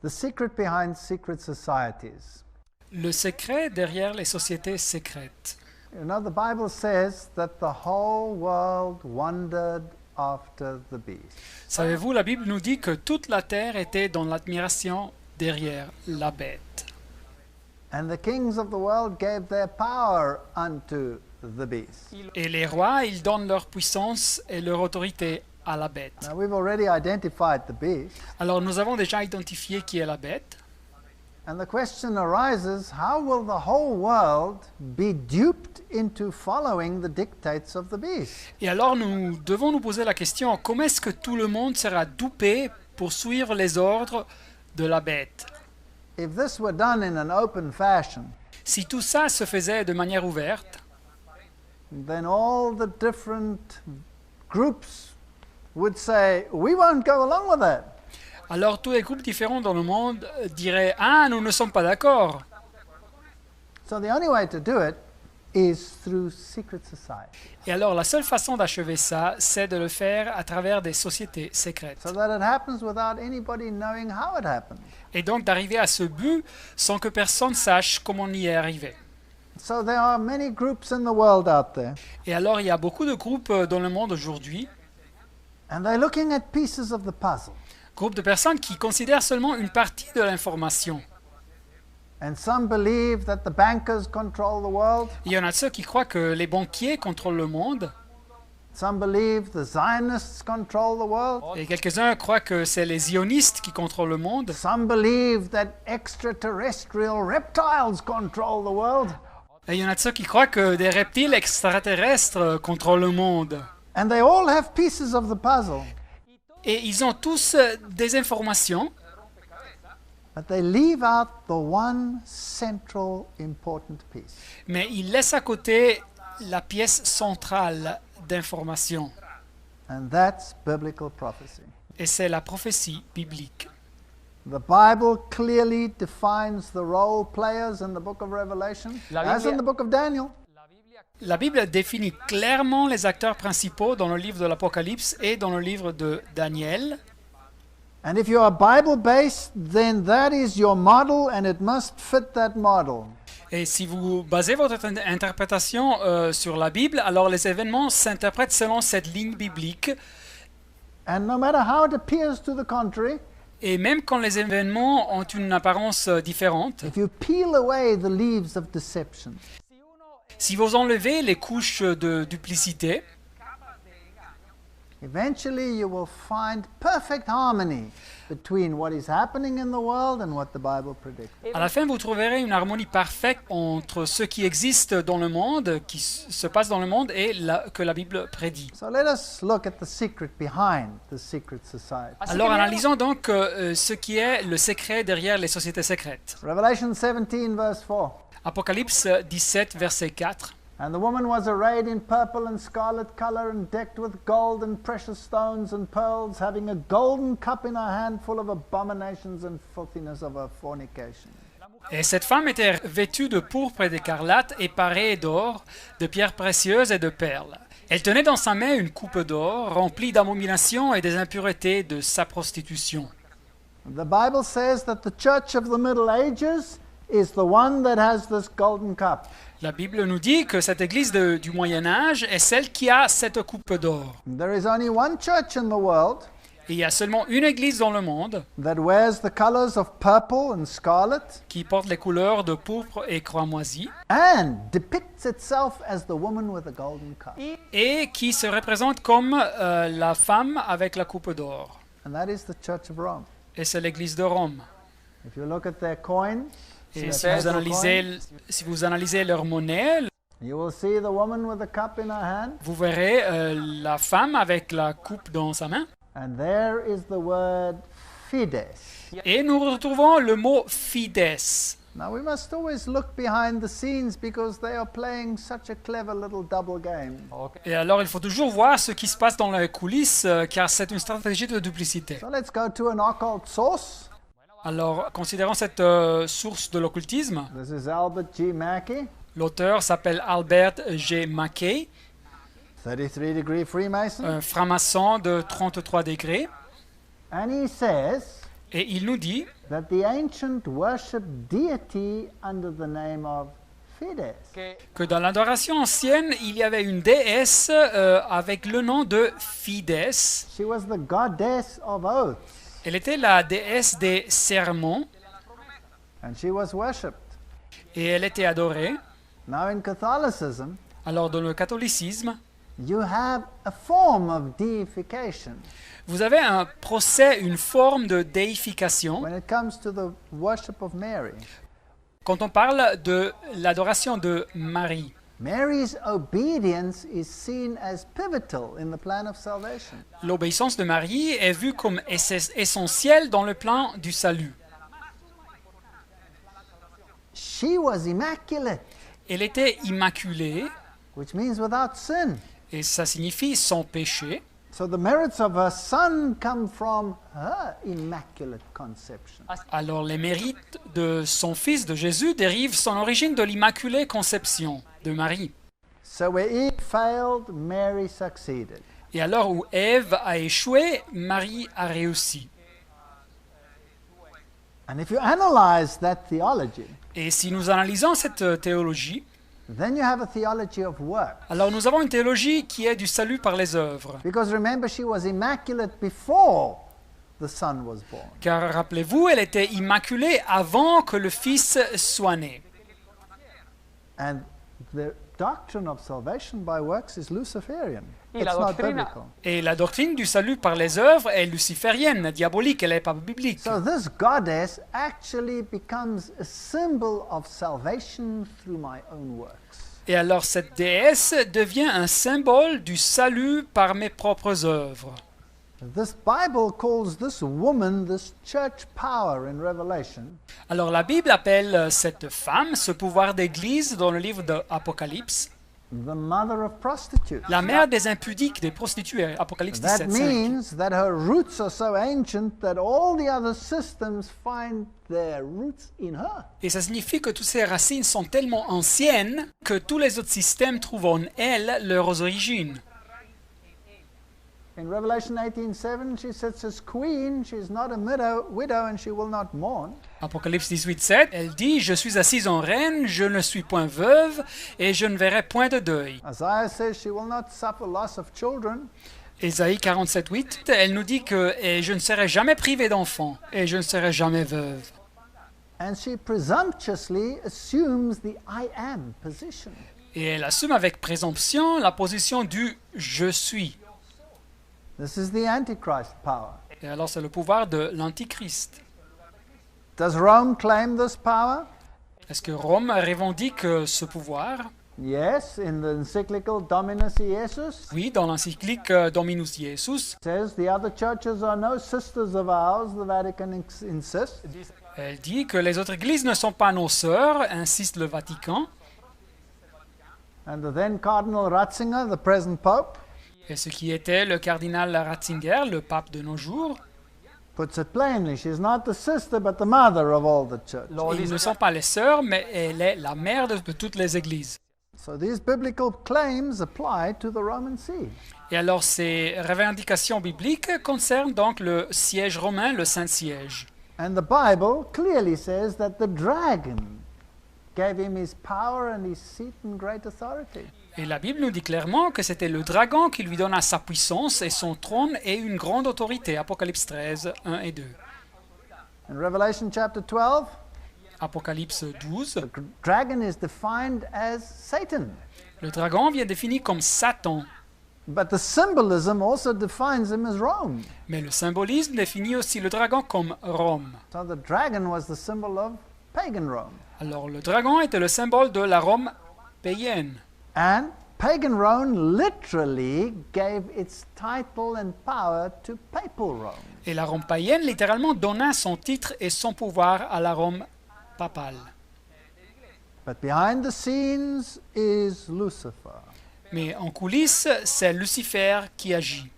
The secret behind secret societies. Le secret derrière les sociétés secrètes. You know, the Bible says that the whole world wondered after the beast. Savez-vous, la Bible nous dit que toute la terre était dans l'admiration derrière la bête. And the kings of the world gave their power unto the beast. Et les rois, ils donnent leur puissance et leur autorité à la bête. Now, we've already identified the beast. Alors nous avons déjà identifié qui est la bête. And the question arises, how will the whole world be duped into following the dictates of the beast? Et alors nous devons nous poser la question, comment est-ce que tout le monde sera dupé pour suivre les ordres de la bête? If this were done in an open fashion, Si tout ça se faisait de manière ouverte, then all the different groups would say, we won't go along with that. alors tous les groupes différents dans le monde diraient « Ah, nous ne sommes pas d'accord ». So the only way to do it is through secret society, Et alors la seule façon d'achever ça, c'est de le faire à travers des sociétés secrètes. so that it happens without anybody knowing how it happened. Et donc d'arriver à ce but sans que personne sache comment on y est arrivé. So there are many groups in the world out there, Et alors il y a beaucoup de groupes dans le monde aujourd'hui, and they're looking at pieces of the puzzle. groupes de personnes qui considèrent seulement une partie de l'information. And some believe that the bankers control the world. Il y en a ceux qui croient que les banquiers contrôlent le monde, Some believe the Zionists control the world. et quelques-uns croient que c'est les zionistes qui contrôlent le monde. Some believe that extraterrestrial reptiles control the world. Et il y en a de ceux qui croient que des reptiles extraterrestres contrôlent le monde. And they all have pieces of the puzzle, Et ils ont tous des informations, but they leave out the one central important piece. mais ils laissent à côté la pièce centrale d'information. And that's biblical prophecy. Et c'est la prophétie biblique. The Bible clearly defines the role players in the book of Revelation, as in the book of Daniel. La Bible définit clairement les acteurs principaux dans le livre de l'Apocalypse et dans le livre de Daniel. And if you are Bible-based, then that is your model and it must fit that model. Et si vous basez votre interprétation sur la Bible, alors les événements s'interprètent selon cette ligne biblique. And no matter how it appears to the contrary, Et même quand les événements ont une apparence différente, if you peel away the leaves of deception, si vous enlevez les couches de duplicité, eventually you will find perfect harmony between what is happening in the world and what the Bible predicts. à la fin vous trouverez une harmonie parfaite entre ce qui existe dans le monde, qui se passe dans le monde, et que la Bible prédit. So let us look at the secret behind the secret society. Alors analysons donc ce qui est le secret derrière les sociétés secrètes. Revelation 17 verse 4. Apocalypse 17, verset 4. And the woman was arrayed in purple and scarlet color and decked with gold and precious stones and pearls, having a golden cup in her hand full of abominations and filthiness of her fornication. Et cette femme était vêtue de pourpre et d'écarlate et parée d'or, de pierres précieuses et de perles. Elle tenait dans sa main une coupe d'or remplie d'abominations et des impuretés de sa prostitution. The Bible says that the church of the Middle Ages is the one that has this golden cup. La Bible nous dit que cette église du Moyen-Âge est celle qui a cette coupe d'or. There is only one church in the world Et il y a seulement une église dans le monde that wears the colors of purple and scarlet qui porte les couleurs de pourpre et cramoisi and depicts itself as the woman with the golden cup. et qui se représente comme la femme avec la coupe d'or. And that is the Church of Rome. Et c'est l'église de Rome. If you look at their coins, Et their si vous, paper si vous analysez leur monnaie, coins, you will see the woman with the cup in her hand, vous verrez la femme avec la coupe dans sa main. and there is the word fides. Et nous retrouvons le mot fides. Now we must always look behind the scenes because they are playing such a clever little double game. Et alors il faut toujours voir ce qui se passe dans les coulisses, car c'est une stratégie de duplicité. So let's go to an occult source. Alors considérons cette source de l'occultisme. This is Albert G. Mackey, L'auteur s'appelle Albert G. Mackey, 33 degree Freemason, un franc-maçon de 33 degrés. and he says Et il nous dit that the ancient worshipped deity under the name of Fides. Que dans l'adoration ancienne, il y avait une déesse avec le nom de Fides. She was the goddess of oaths, Elle était la déesse des sermons and she was worshipped. et elle était adorée. Now in Catholicism, Alors dans le catholicisme, you have a form of deification vous avez un procès, une forme de déification when it comes to the worship of Mary. quand on parle de l'adoration de Marie. Mary's obedience is seen as pivotal in the plan of salvation. L'obéissance de Marie est vue comme essentielle dans le plan du salut. She was immaculate, Elle était immaculée, which means without sin. et ça signifie sans péché. So the merits of her son come from her immaculate conception. Alors les mérites de son fils, de Jésus, dérivent son origine de l'immaculée conception de Marie. So where Eve failed, Mary succeeded. Et alors où Ève a échoué, Marie a réussi. And if you analyze that theology, Et si nous analysons cette théologie, then you have a theology of work. alors nous avons une théologie qui est du salut par les œuvres. Because remember, she was immaculate before the son was born. Car rappelez-vous, elle était immaculée avant que le Fils soit né. And the doctrine of salvation by works is Luciferian. Y la It's not doctrina- biblical. Et la doctrine du salut par les œuvres est luciférienne, diabolique, elle n'est pas biblique. So this goddess actually becomes a symbol of salvation through my own works. Et alors cette déesse devient un symbole du salut par mes propres œuvres. This Bible calls this woman, this church power in Revelation, Alors la Bible appelle cette femme, ce pouvoir d'église dans le livre de Apocalypse, the mother of prostitutes. la mère des impudiques, des prostituées, Apocalypse That 17, 5. means that her roots are so ancient that all the other systems find their roots in her. Et ça signifie que toutes ces racines sont tellement anciennes que tous les autres systèmes trouvent en elles leurs origines. In Revelation 18:7, she sits as queen. She's not a widow, and she will not mourn. Apocalypse 18, 7, elle dit « Je suis assise en reine, je ne suis point veuve, et je ne verrai point de deuil. Isaiah says she will not suffer loss of children. » Ésaïe 47, 8, elle nous dit que « Et je ne serai jamais privée d'enfants, et je ne serai jamais veuve. And she presumptuously assumes the I am position. » Et elle assume avec présomption la position du « Je suis ». This is the Antichrist power. Et alors c'est le pouvoir de l'Antichrist. Does Rome claim this power? Est-ce que Rome revendique ce pouvoir? Yes, in the encyclical Dominus Iesus. Oui, dans l'encyclique Dominus Iesus, It says the other churches are no sisters of ours, the Vatican insists. elle dit que les autres églises ne sont pas nos sœurs, insiste le Vatican. And the then Cardinal Ratzinger, the present Pope, Et ce qui était le cardinal Ratzinger, le pape de nos jours, puts it plainly. She's not the sister, but the mother of all the church. ils ne sont pas les sœurs, mais elle est la mère de toutes les églises. So these biblical claims apply to the Roman See. Et alors ces revendications bibliques concernent donc le siège romain, le Saint-Siège. And the Bible clearly says that the dragon gave him his power and his seat and great authority. Et la Bible nous dit clairement que c'était le dragon qui lui donna sa puissance et son trône et une grande autorité. Apocalypse 13, 1 et 2. In Revelation chapter 12, Apocalypse 12, the dragon is defined as Satan. le dragon vient défini comme Satan. But the symbolism also defines him as Rome. Mais le symbolisme définit aussi le dragon comme Rome. So the dragon was the symbol of pagan Rome. Alors le dragon était le symbole de la Rome païenne. And pagan Rome literally gave its title and power to papal Rome. Et la Rome païenne littéralement donna son titre et son pouvoir à la Rome papale. But behind the scenes is Lucifer. Mais en coulisses, c'est Lucifer qui agit.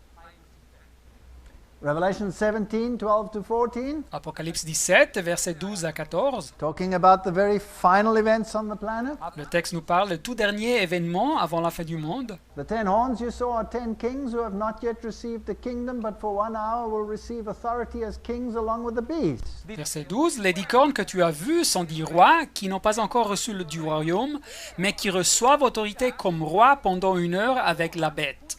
Revelation 17, 12 to 14, Apocalypse 17, versets 12 à 14. talking about the very final events on the planet. Le texte nous parle du tout dernier événement avant la fin du monde. The 10 horns you saw are 10 kings who have not yet received the kingdom, but for 1 hour will receive authority as kings along with the beast. Verset 12. Les 10 cornes que tu as vues sont 10 rois qui n'ont pas encore reçu le du royaume, mais qui reçoivent autorité comme rois pendant 1 heure avec la bête.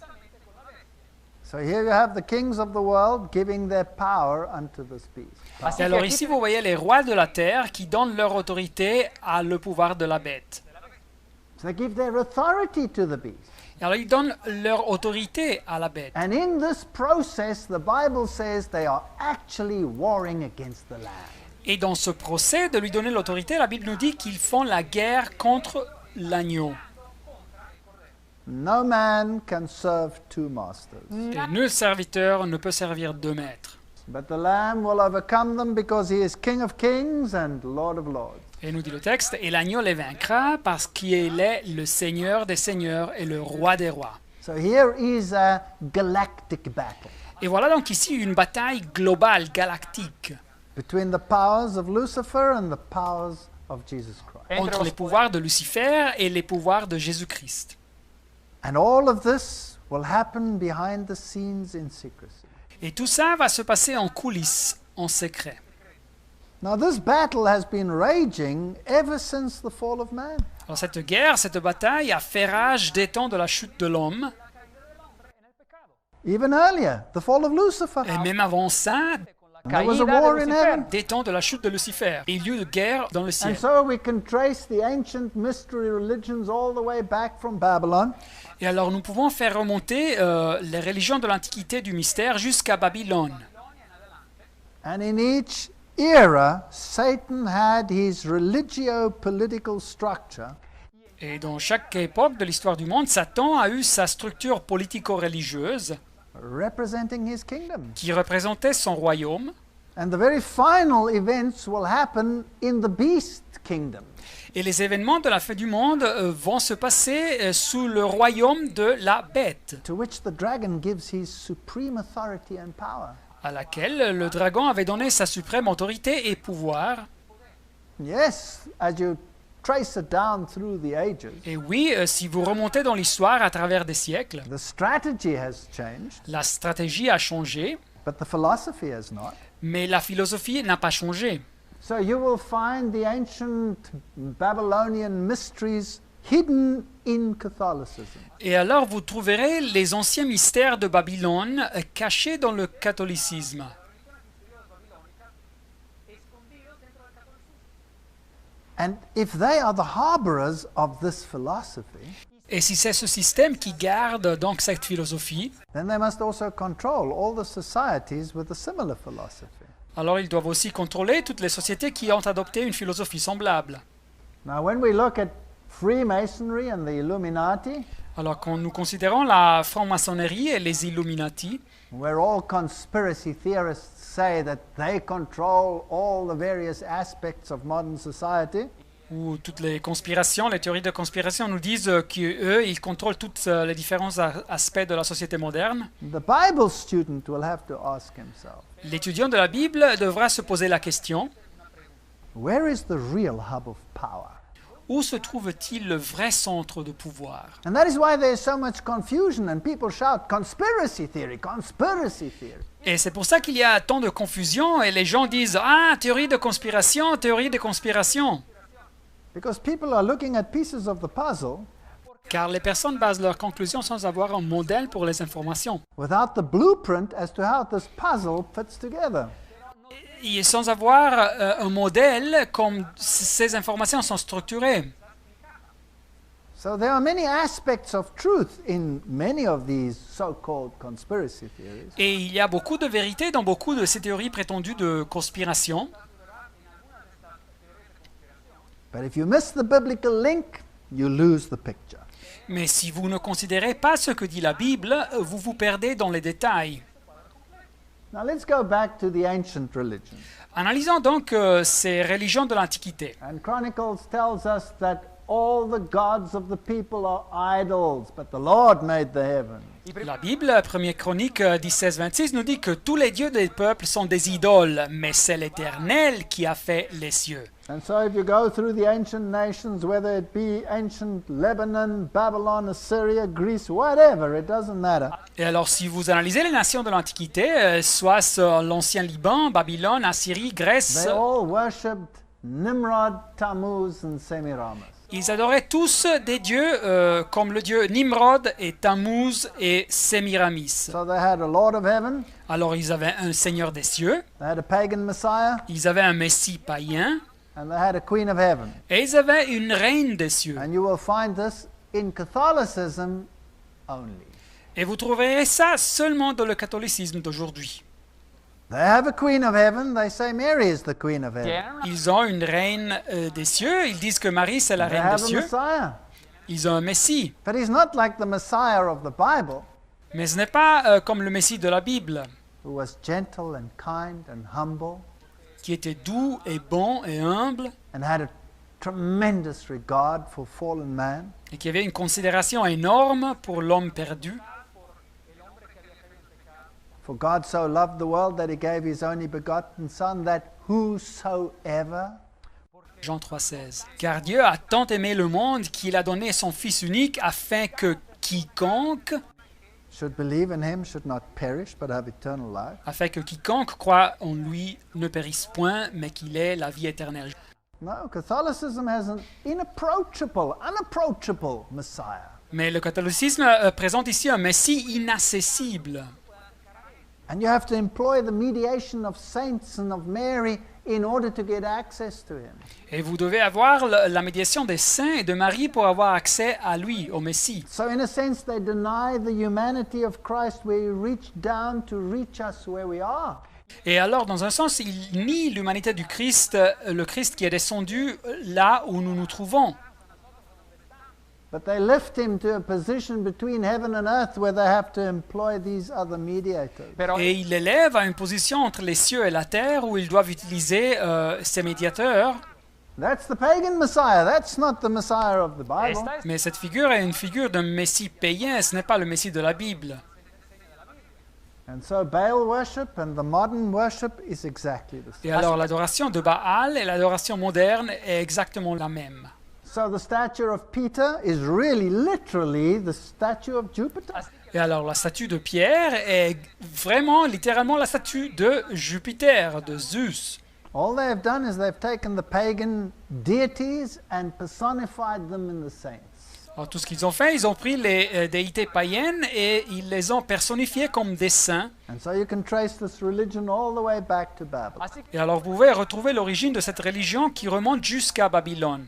So here you have the kings of the world giving their power unto this beast. Et alors ici, vous voyez les rois de la terre qui donnent leur autorité à le pouvoir de la bête. So they give their authority to the beast. Et alors ils donnent leur autorité à la bête. And in this process, the Bible says they are actually warring against the Lamb. Et dans ce procès de lui donner l'autorité, la Bible nous dit qu'ils font la guerre contre l'agneau. No man can serve two masters. Et nul serviteur ne peut servir 2 maîtres. But the Lamb will overcome them because he is King of kings and Lord of lords. Et nous dit le texte, et l'agneau les vaincra parce qu'il est le Seigneur des seigneurs et le Roi des rois. So here is a galactic battle Et voilà donc ici une bataille globale, galactique, between the powers of Lucifer and the powers of Jesus Christ. entre les pouvoirs de Lucifer et les pouvoirs de Jésus-Christ. And all of this will happen behind the scenes in secrecy. Et tout ça va se passer en coulisses, en secret. Now this battle has been raging ever since the fall of man. Alors cette guerre, cette bataille a fait rage des temps de la chute de l'homme, Even earlier, the fall of Lucifer. et même avant ça, There was a war in heaven. des temps de la chute de Lucifer. Il y a eu de guerre dans le And ciel. so we can trace the ancient mystery religions all the way back from Babylon. Et alors nous pouvons faire remonter les religions de l'Antiquité du mystère jusqu'à Babylone. And in each era, Satan had his religio-political structure, Et dans chaque époque de l'histoire du monde, Satan a eu sa structure politico-religieuse representing his kingdom. qui représentait son royaume. And the very final events will happen in the beast kingdom. Et les événements de la fin du monde vont se passer sous le royaume de la bête, To which the dragon gives his supreme authority and power. à laquelle le dragon avait donné sa suprême autorité et pouvoir. Yes, as you trace it down through the ages, Et oui, si vous remontez dans l'histoire à travers des siècles, the strategy has changed, la stratégie a changé, but the philosophy has not. mais la philosophie n'a pas changé. So you will find the ancient Babylonian mysteries hidden in Catholicism. Et alors vous trouverez les anciens mystères de Babylone cachés dans le catholicisme. And if they are the harborers of this philosophy, Et si c'est ce système qui garde donc cette philosophie, then they must also control all the societies with a similar philosophy. alors ils doivent aussi contrôler toutes les sociétés qui ont adopté une philosophie semblable. Now, when we look at Freemasonry and the Illuminati, Alors quand nous considérons la franc-maçonnerie et les Illuminati, where all conspiracy theorists say that they control all the various aspects of modern society, où toutes les conspirations, les théories de conspiration nous disent qu'eux, ils contrôlent tous les différents aspects de la société moderne, the Bible student will have to ask himself, l'étudiant de la Bible devra se poser la question, where is the real hub of power? où se trouve-t-il le vrai centre de pouvoir? And that is why there is so much confusion and people shout, conspiracy theory, conspiracy theory. Et c'est pour ça qu'il y a tant de confusion et les gens disent « Ah, théorie de conspiration, théorie de conspiration !» Because people are looking at pieces of the puzzle Car les personnes basent leurs conclusions sans avoir un modèle pour les informations. without the blueprint as to how this puzzle fits together. Et sans avoir un modèle comme ces informations sont structurées. So there are many aspects of truth in many of these so-called conspiracy theories. Et il y a beaucoup de vérité dans beaucoup de ces théories prétendues de conspiration. But if you miss the biblical link, you lose the picture. Mais si vous ne considérez pas ce que dit la Bible, vous vous perdez dans les détails. Now let's go back to the ancient religions. Analysons donc ces religions de l'Antiquité. And Chronicles tells us that all the gods of the people are idols, but the Lord made the heavens. La Bible, 1 Chronique 16-26, nous dit que tous les dieux des peuples sont des idoles, mais c'est l'Éternel qui a fait les cieux. And so if you go through the ancient nations, whether it be ancient Lebanon, Babylon, Assyria, Greece, whatever, it doesn't matter. Et alors, si vous analysez les nations de l'Antiquité, soit sur l'ancien Liban, Babylone, Assyrie, Grèce, They all worshipped Nimrod, Tammuz, and Semiramis. ils adoraient tous des dieux comme le dieu Nimrod et Tammuz et Sémiramis. So they had a Lord of heaven, Alors, ils avaient un Seigneur des cieux, they had a pagan Messiah, ils avaient un Messie païen, and they had a Queen of heaven. et ils avaient une reine des cieux. And you will find this in Catholicism only. Et vous trouverez ça seulement dans le catholicisme d'aujourd'hui. They have a Queen of heaven, they say Mary is the Queen of heaven. Ils ont une reine des cieux, ils disent que Marie c'est la They reine des have a cieux. Messiah. Ils ont un Messie, But he's not like the Messiah of the Bible, mais ce n'est pas comme le Messie de la Bible, who was gentle and kind and humble qui était doux et bon et humble, and had a tremendous regard for fallen man. et qui avait une considération énorme pour l'homme perdu. For God so loved the world that he gave his only begotten Son, that whosoever. Jean 3,16. Car Dieu a tant aimé le monde qu'il a donné son Fils unique afin que quiconque croit en lui ne périsse point, mais qu'il ait la vie éternelle. No, Catholicism has an unapproachable Messiah. Mais le catholicisme présente ici un Messie inaccessible. And you have to employ the mediation of saints and of Mary in order to get access to him. Et vous devez avoir la médiation des saints et de Marie pour avoir accès à lui, au Messie. So in a sense they deny the humanity of Christ where he reached down to reach us where we are. Et alors, dans un sens, ils nient l'humanité du Christ, le Christ qui est descendu là où nous nous trouvons. But they lift him to a position between heaven and earth where they have to employ these other mediators. Et ils l'élèvent à une position entre les cieux et la terre où ils doivent utiliser ces médiateurs. That's the pagan Messiah. That's not the Messiah of the Bible. Mais cette figure est une figure d'un Messie païen, ce n'est pas le Messie de la Bible. And so Baal worship and the modern worship is exactly the Et same. alors l'adoration de Baal et l'adoration moderne est exactement la même. So the statue of Peter is really literally the statue of Jupiter. Et alors la statue de Pierre est vraiment, littéralement, la statue de Jupiter, de Zeus. All they've done is they've taken the pagan deities and personified them in the saints. Alors, tout ce qu'ils ont fait, ils ont pris les déités païennes et ils les ont personnifiées comme des saints. And so you can trace this religion all the way back to Babylon. Et alors vous pouvez retrouver l'origine de cette religion qui remonte jusqu'à Babylone.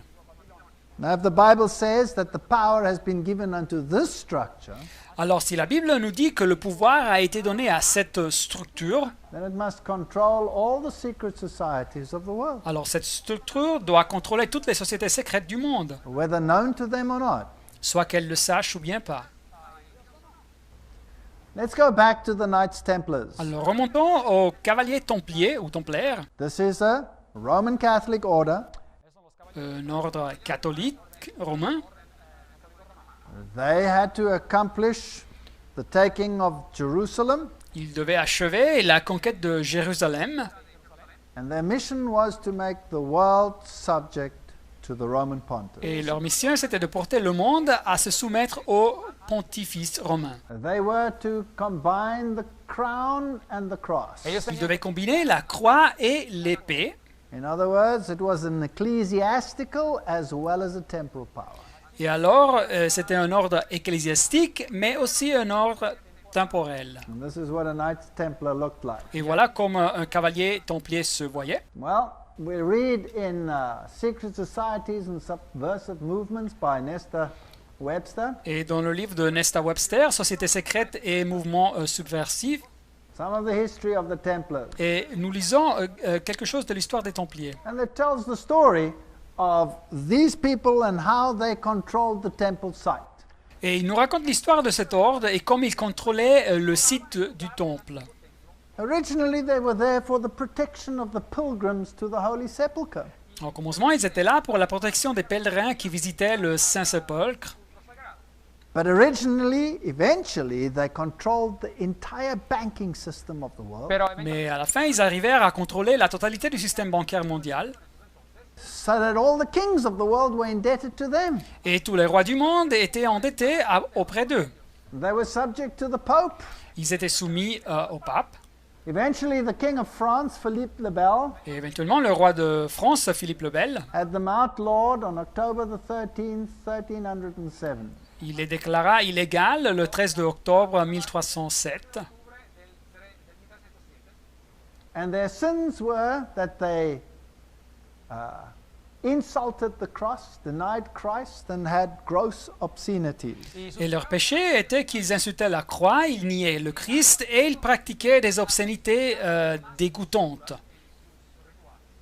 Now if the Bible says that the power has been given unto this structure, Alors si la Bible nous dit que le pouvoir a été donné à cette structure, then it must control all the secret societies of the world, alors cette structure doit contrôler toutes les sociétés secrètes du monde, whether known to them or not. soit qu'elles le sachent ou bien pas. Let's go back to the Knights Templars. Alors remontons aux cavaliers templiers ou templaires, This is a Roman Catholic order. un ordre catholique romain. They had to accomplish the taking of Jerusalem, Ils devaient achever la conquête de Jérusalem. and their mission was to make the world subject to the Roman pontiff. Et leur mission, c'était de porter le monde à se soumettre au pontifice romain. They were to combine the crown and the cross. Ils devaient combiner la croix et l'épée. In other words, it was an ecclesiastical as well as a temporal power. Et alors, c'était un ordre ecclésiastique, mais aussi un ordre temporel. And this is what a Knights Templar looked like. Et voilà comment un cavalier templier se voyait. Well, we read in Secret Societies and Subversive Movements by Nestor Webster, Et dans le livre de Nesta Webster, Société secrète et mouvement subversif, some of the history of the Templars. et nous lisons quelque chose de l'histoire des Templiers. And it tells the story of these people and how they controlled the temple site. Et il nous raconte l'histoire de cet ordre et comment il contrôlait le site du temple. Originally, they were there for the protection of the pilgrims to the Holy Sepulchre. Au commencement, ils étaient là pour la protection des pèlerins qui visitaient le Saint-Sépulcre. But originally, eventually, they controlled the entire banking system of the world, Mais à la fin, ils arrivèrent à contrôler la totalité du système bancaire mondial. so that all the kings of the world were indebted to them. Et tous les rois du monde étaient endettés auprès d'eux. They were subject to the Pope. Ils étaient soumis au pape. Eventually, the King of France, Philippe le Bel, Et éventuellement, le roi de France, Philippe le Bel, had them outlawed on October the 13th, 1307. il les déclara illégal le 13 octobre 1307. And their sins were that they insulted the cross, denied Christ, and had gross obscenities. Et leur péché était qu'ils insultaient la croix, ils niaient le Christ et ils pratiquaient des obscénités dégoûtantes.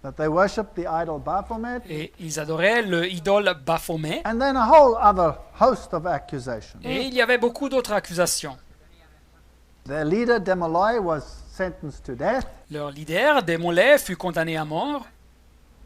That they worshipped the idol Baphomet, Et ils adoraient le idole Baphomet. and then a whole other host of accusations. Et il y avait beaucoup d'autres accusations. Their leader, Demolay, was sentenced to death, Leur leader, Démolay, fut condamné à mort.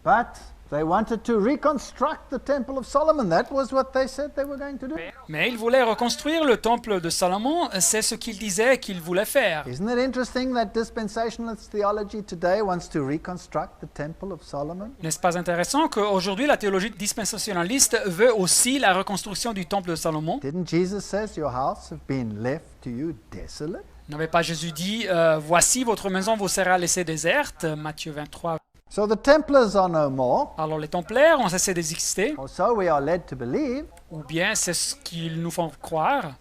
but they wanted to reconstruct the Temple of Solomon. That was what they said they were going to do. Mais ils voulaient reconstruire le temple de Salomon, c'est ce qu'ils disaient qu'ils voulaient faire. Isn't it interesting that dispensationalist theology today wants to reconstruct the Temple of Solomon? N'est-ce pas intéressant qu'aujourd'hui la théologie dispensationaliste veut aussi la reconstruction du temple de Salomon? Didn't Jesus say, your house have been left to you desolate? N'avait pas Jésus dit voici votre maison vous sera laissée déserte, Matthieu 23. So the Templars are no more, Alors les templaires ont cessé d'exister, or so we are led to believe, ou bien c'est ce qu'ils nous font croire,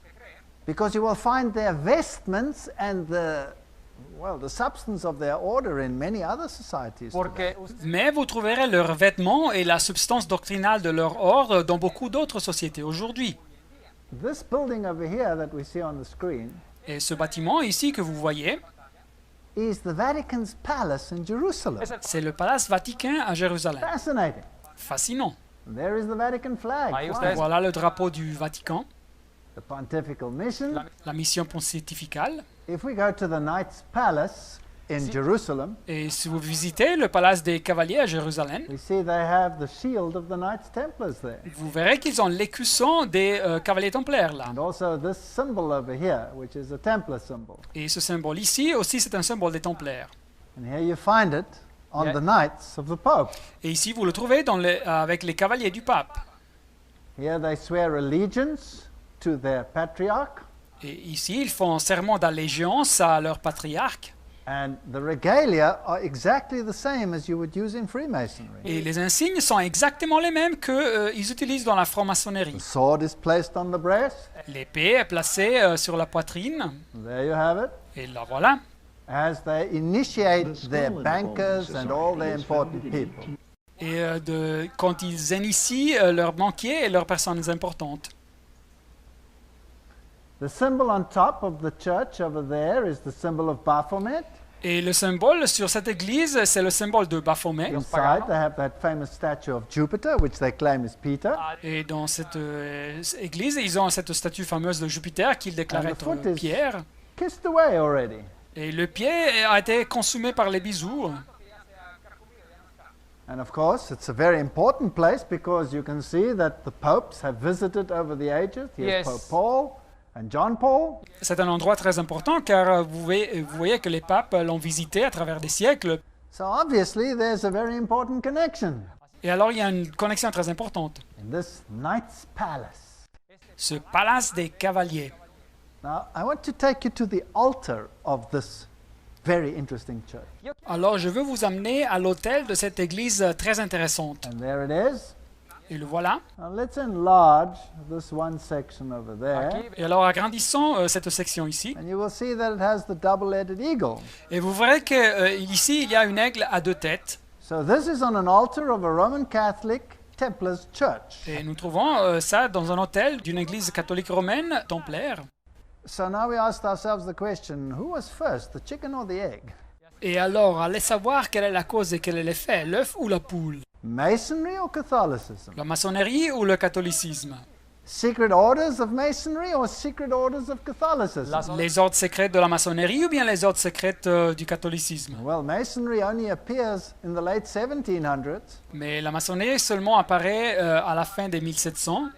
because you will find their vestments and the substance of their order in many other societies today. mais vous trouverez leurs vêtements et la substance doctrinale de leur ordre dans beaucoup d'autres sociétés aujourd'hui. This building over here that we see on the screen Et ce bâtiment ici que vous voyez, is the Vatican's palace in Jerusalem. c'est le Palace Vaticain à Jérusalem. Fascinating. Fascinant. And there is the Vatican flag. flying. Voilà le drapeau du Vatican, The pontifical mission. la mission pontificale. If we go to the Knights Palace in Jerusalem, Et si vous visitez le Palace des Cavaliers à Jérusalem, we see they have the shield of the Knights Templars there. vous verrez qu'ils ont l'écusson des Cavaliers Templaires là. And also this symbol over here, which is a Templar symbol. Et ce symbole ici aussi, c'est un symbole des Templaires. And here you find it on the Knights of the Pope. Et ici, vous le trouvez avec les Cavaliers du Pape. Here they swear allegiance to their patriarch, Et ici, ils font serment d'allégeance à leur patriarche. and the regalia are exactly the same as you would use in Freemasonry. Et les insignes sont exactement les mêmes qu'ils utilisent dans la franc-maçonnerie. The sword is placed on the breast. L'épée est placée sur la poitrine. There you have it. Et la voilà. As they initiate their bankers and all the important people. Et quand ils initient leurs banquiers et leurs personnes importantes. The symbol on top of the church over there is the symbol of Baphomet. Et le symbole sur cette église, c'est le symbole de Baphomet. Inside they have that famous statue of Jupiter, which they claim is Peter. Et dans cette église, ils ont cette statue fameuse de Jupiter qu'ils déclarent And the être foot is- Pierre. Kissed away already. Et le pied a été consumé par les bisous. And of course, it's a very important place because you can see that the popes have visited over the ages. Here's Yes. Pope Paul and John Paul. C'est un endroit très important car vous voyez que les papes l'ont visité à travers des siècles. So obviously, there's a very important connection Et alors il y a une connexion très importante. in this Knight's Palace. Ce palace des cavaliers. Now, I want to take you to the altar of this very interesting church. Alors je veux vous amener à l'autel de cette église très intéressante. And there it is. Et le voilà. Now, let's enlarge this one section over there. Et alors agrandissons cette section ici. And you will see that it has the double-headed eagle. Et vous verrez qu'ici il y a une aigle à deux têtes. So this is on an altar of a Roman Catholic Templars church. Et nous trouvons ça dans un autel d'une église catholique romaine templaire. So now we asked ourselves the question, who was first, the chicken or the egg? Et alors, allez savoir quelle est la cause et quel est l'effet, l'œuf ou la poule, Masonry or Catholicism? la maçonnerie ou le catholicisme. secret orders of Masonry or secret orders of Catholicism? Les ordres secrets de la maçonnerie ou bien les ordres secrets du catholicisme? Well, Masonry only appears in the late 1700s, Mais la maçonnerie seulement apparaît à la fin des 1700,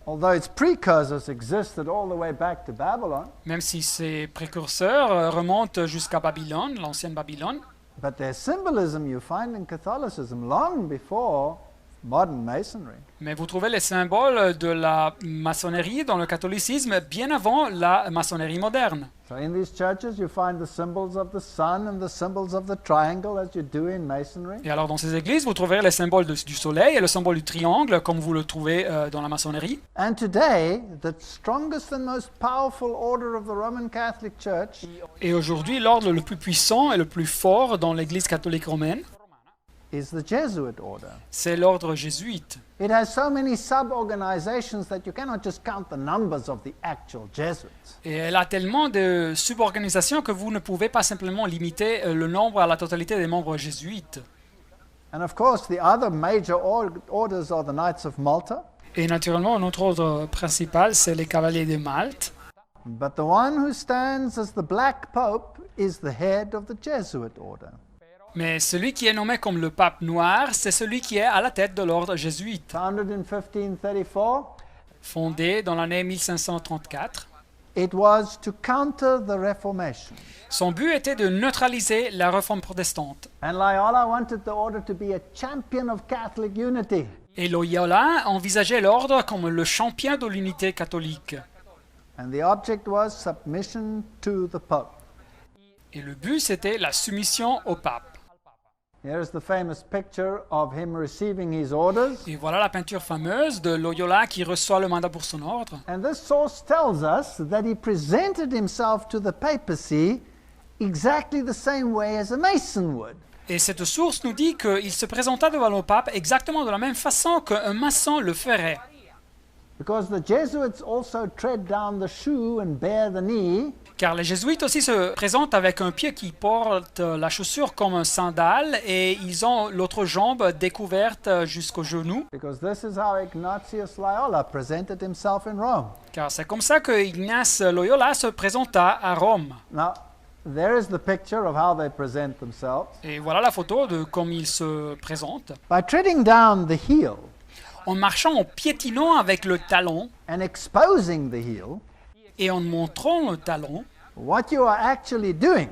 although its precursors existed all the way back to Babylon. même si ses précurseurs remontent jusqu'à Babylone, l'ancienne Babylone. But their symbolism you find in Catholicism long before modern Masonry. Mais vous trouvez les symboles de la maçonnerie dans le catholicisme bien avant la maçonnerie moderne. So in these churches you find the symbols of the sun and the symbols of the triangle as you do in Masonry. Et alors dans ces églises, vous trouverez les symboles du soleil et le symbole du triangle comme vous le trouvez dans la maçonnerie. And today, the strongest and most powerful order of the Roman Catholic Church Et aujourd'hui, l'ordre le plus puissant et le plus fort dans l'église catholique romaine, is the Jesuit order. c'est l'ordre jésuite. It has so many sub-organizations that you cannot just count the numbers of the actual Jesuits. Et elle a tellement de suborganisations que vous ne pouvez pas simplement limiter le nombre à la totalité des membres jésuites. And of course, the other major orders are the Knights of Malta. Et naturellement, notre ordre principal, c'est les cavaliers de Malte. But the one who stands as the Black Pope is the head of the Jesuit order. Mais celui qui est nommé comme le pape noir, c'est celui qui est à la tête de l'ordre jésuite, Founded in 1534, fondé dans l'année 1534. it was to counter the Reformation. Son but était de neutraliser la réforme protestante. And Loyola wanted the order to be a champion of Catholic unity. Et Loyola envisageait l'ordre comme le champion de l'unité catholique. And the object was submission to the Pope. Et le but, c'était la soumission au pape. Here's the famous picture of him receiving his orders. Et voilà la peinture fameuse de Loyola qui reçoit le mandat pour son ordre. And this source tells us that he presented himself to the papacy exactly the same way as a Mason would. Et cette source nous dit qu'il se présenta devant le pape exactement de la même façon qu'un maçon le ferait. Because the Jesuits also tread down the shoe and bare the knee. Car les jésuites aussi se présentent avec un pied qui porte la chaussure comme un sandal et ils ont l'autre jambe découverte jusqu'au genou. Because this is how Ignatius Loyola presented himself in Rome. Car c'est comme ça que Ignace Loyola se présenta à Rome. Now, there is the picture of how they present themselves. Et voilà la photo de comme ils se présentent. By treading down the heel En marchant, en piétinant avec le talon and exposing the heel, et en montrant le talon, what you are actually doing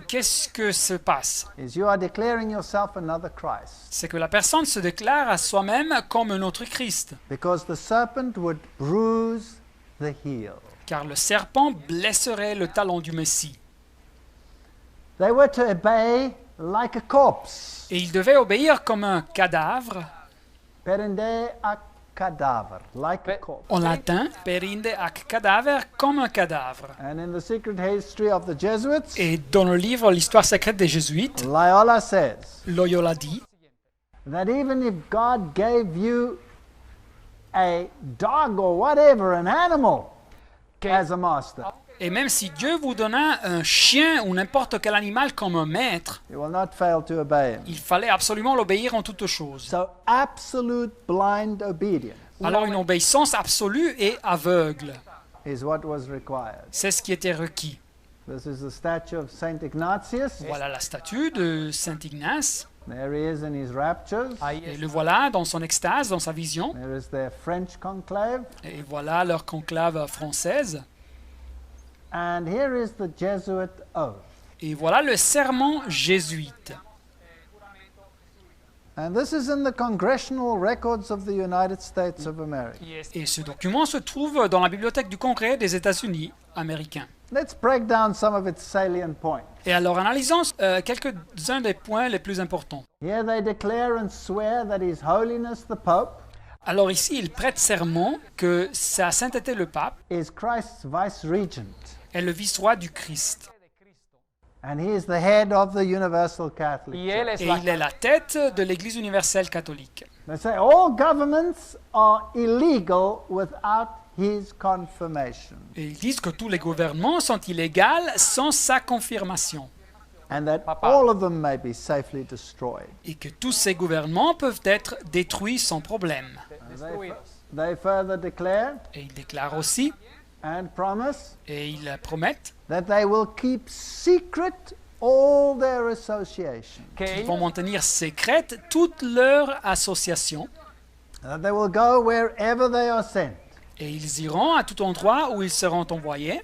qu'est-ce que se passe? is you are declaring yourself another Christ. C'est que la personne se déclare à soi-même comme un autre Christ. Because the serpent would bruise the heel. Car le serpent blesserait le talon du Messie. They were to obey like a corpse. Et il devait obéir comme un cadavre. Perinde ac cadaver, like a corpse. En latin, perinde ac cadaver, comme un cadavre. And in the secret history of the Jesuits, Et dans le livre L'histoire secrète des Jésuites, Loyola says Loyola dit that even if God gave you a dog or whatever, an animal, as a master, et même si Dieu vous donna un chien ou n'importe quel animal comme un maître, you will not fail to obey him. il fallait absolument l'obéir en toutes choses. So absolute blind obedience Alors une obéissance absolue et aveugle, is what was required. c'est ce qui était requis. This is the statue of Saint Ignatius. Voilà la statue de Saint Ignace, There he is in his raptures. et le voilà dans son extase, dans sa vision, There is their French conclave. et voilà leur conclave française, And here is the Jesuit oath. et voilà le serment jésuite. And this is in the congressional records of the United States of America. Et ce document se trouve dans la bibliothèque du Congrès des États-Unis américains. Let's break down some of its salient points. Et alors analysons quelques-uns des points les plus importants. Here they declare and swear that His Holiness the Pope Alors ici, il prête serment que sa sainteté le pape is Christ's vice-regent, est le vice-roi du Christ. and he is the head of the Universal Catholic Church. Et il est la tête de l'Église universelle catholique. They say all governments are illegal without his confirmation, Et ils disent que tous les gouvernements sont illégaux sans sa confirmation. and that all of them may be safely destroyed. Et que tous ces gouvernements peuvent être détruits sans problème. They further declare Et ils déclarent aussi, and promise et ils promettent, that they will keep secret all their associations, qu'ils vont maintenir secrète toute leur association, that they will go wherever they are sent. et ils iront à tout endroit où ils seront envoyés,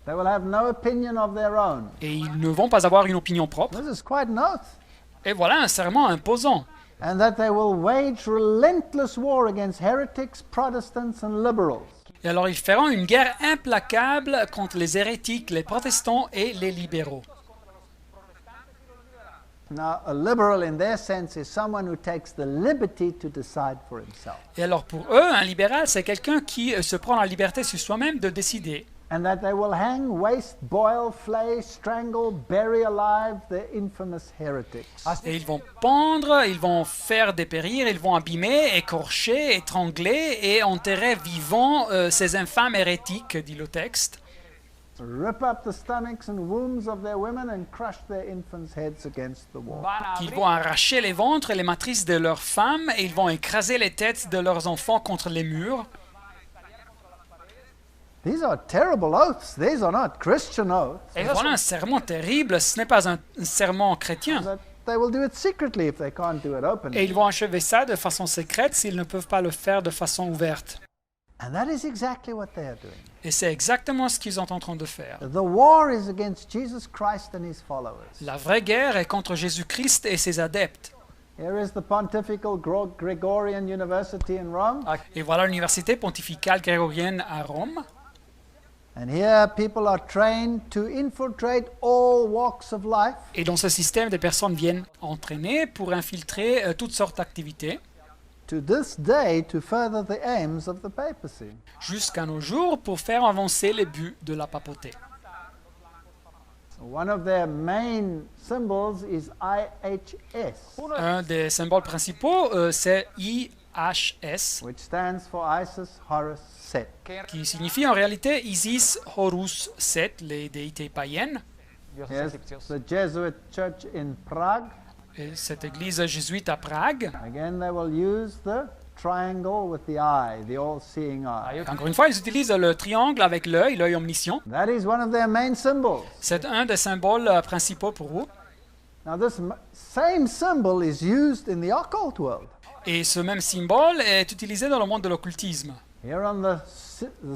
They will have no opinion of their own. et ils ne vont pas avoir une opinion propre. This is quite an oath. Et voilà un serment imposant. And that they will wage relentless war against heretics, Protestants, and liberals. Et alors ils feront une guerre implacable contre les hérétiques, les protestants et les libéraux. Now, a liberal in their sense is someone who takes the liberty to decide for himself. Et alors pour eux, un libéral, c'est quelqu'un qui se prend la liberté sur soi-même de décider. And that they will hang, waste, boil, flay, strangle, bury alive the infamous heretics. Et ils vont pendre, ils vont faire dépérir, ils vont abîmer, écorcher, étrangler et enterrer vivants ces infâmes hérétiques, dit le texte. Rip up the stomachs and wombs of their women and crush their infants' heads against the wall. Qu'ils vont arracher les ventres et les matrices de leurs femmes et ils vont écraser les têtes de leurs enfants contre les murs. These are terrible oaths. These are not Christian oaths. Et voilà un serment terrible, ce n'est pas un serment chrétien. That they will do it secretly if they can't do it Et openly. ils vont achever ça de façon secrète s'ils ne peuvent pas le faire de façon ouverte. And that is exactly what they are doing. Et c'est exactement ce qu'ils sont en train de faire. The war is against Jesus Christ and his followers. La vraie guerre est contre Jésus-Christ et ses adeptes. Here is the Pontifical Gregorian University in Rome. Et voilà l'université pontificale grégorienne à Rome. And here people are trained to infiltrate all walks of life. Et dans ce système, des personnes viennent entraîner pour infiltrer toutes sortes d'activités To this day, to further the aims of the papacy. jusqu'à nos jours pour faire avancer les buts de la papauté. One of their main symbols is IHS, Un des symboles principaux, c'est IHS, which stands for Isis, Horus, Set. qui signifie en réalité Isis, Horus, Set, les déités païennes. Yes, the Jesuit church in Prague. Et cette église jésuite à Prague. Again, they will use the triangle with the eye, the all-seeing eye. Encore une fois, ils utilisent le triangle avec l'œil omniscient. That is one of their main symbols. C'est un des symboles principaux pour eux. Now, this same symbol is used in the occult world. Et ce même symbole est utilisé dans le monde de l'occultisme. Here on the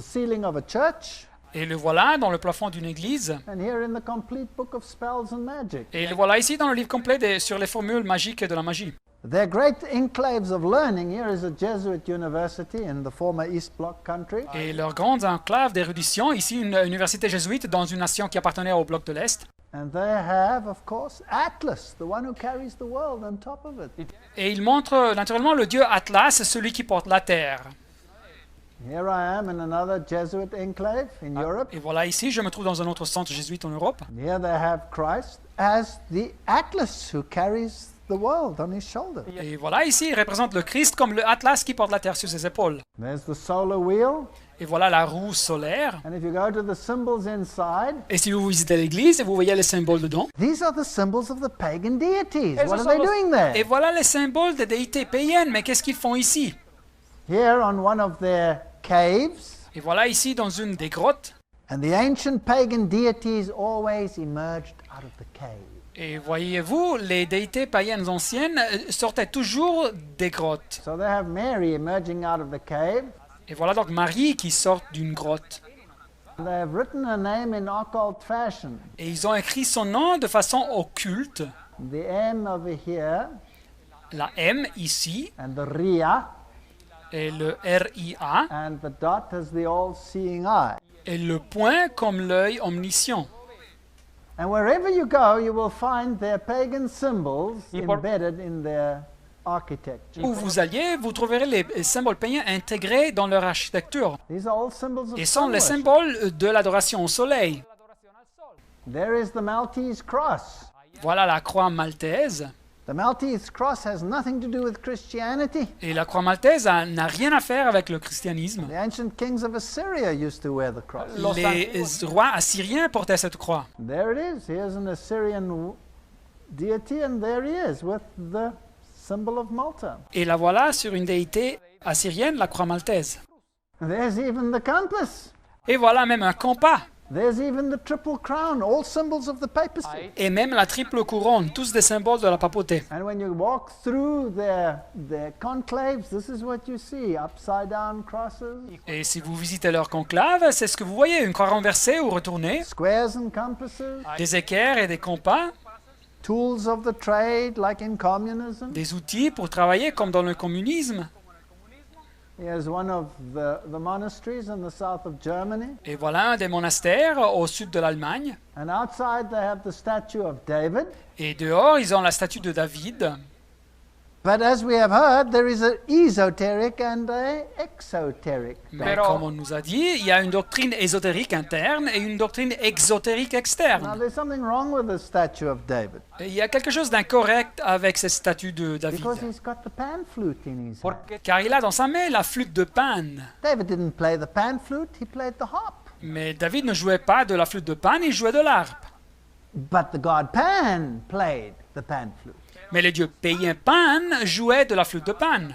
ceiling of a church, Et le voilà dans le plafond d'une église. and here in the complete book of spells and magic. Et le voilà ici dans le livre complet sur les formules magiques de la magie. Their great enclaves of learning, here is a Jesuit university in the former East Bloc country. Et leur grande enclave d'érudition, ici une université jésuite dans une nation qui appartenait au bloc de l'Est. And they have, of course, Atlas, the one who carries the world on top of it. Et ils montrent naturellement le dieu Atlas, celui qui porte la terre. Here I am in another Jesuit enclave in Europe. Et voilà ici, je me trouve dans un autre centre jésuite en Europe. And here they have Christ as the Atlas who carries the world on his shoulder. Et voilà ici, il représente le Christ comme le Atlas qui porte la terre sur ses épaules. There's the solar wheel. Et voilà la roue solaire. And if you go to the symbols inside, Et si vous visitez l'église et vous voyez les symboles dedans, these are the symbols of the pagan deities. What are they doing there? et voilà les symboles des déités païennes. Mais qu'est-ce qu'ils font ici? Here on one of their caves, Et voilà ici dans une des grottes. and the ancient pagan deities always emerged out of the cave. Et voyez-vous, les déités païennes anciennes sortaient toujours des grottes. So they have Mary emerging out of the cave. Et voilà donc Marie qui sort d'une grotte. They have written her name in occult fashion. Et ils ont écrit son nom de façon occulte. The M over here La M ici and the Ria et le RIA and the dot as the all-seeing eye. et le point comme l'œil omniscient. And wherever you go, you will find their pagan symbols embedded in their architecture. Où vous alliez, vous trouverez les symboles païens intégrés dans leur architecture. These are all symbols of Et sont sun les worship. symboles de l'adoration au soleil. There is the Maltese cross. Voilà la croix maltaise. The Maltese cross has nothing to do with Christianity. Et la croix maltaise n'a rien à faire avec le christianisme. The ancient kings of Assyria used to wear the cross. Les rois assyriens portaient cette croix. There it is. Here's an Assyrian deity, and there he is with the symbol of Malta. Et la voilà sur une déité assyrienne, la croix maltaise. There's even the compass. Et voilà même un compas. There's even the triple crown, all symbols of the papacy. Et même la triple couronne, tous des symboles de la papauté. And when you walk through their conclaves, this is what you see, upside down crosses, Et si vous visitez leur conclave, c'est ce que vous voyez, une croix renversée ou retournée, squares and compasses, des équerres et des compas, tools of the trade like in communism. des outils pour travailler comme dans le communisme. Here's one of the monasteries in the south of Germany. Et voilà un des monastères au sud de l'Allemagne. And outside they have the statue of David. Et dehors, ils ont la statue de David. But as we have heard, there is an esoteric and an exoteric. Mais comme on nous a dit, il y a une doctrine ésotérique interne et une doctrine exotérique Now externe. there's something wrong with the statue of David Et il y a quelque chose d'incorrect avec cette statue de David. because he's got the pan flute in his hand. Car il a dans sa main la flûte de Pan. David didn't play the pan flute, he played the harp. Mais David ne jouait pas de la flûte de Pan, il jouait de l'harpe. But the god Pan played the pan flute. Mais le dieu païen Pan jouait de la flûte de Pan.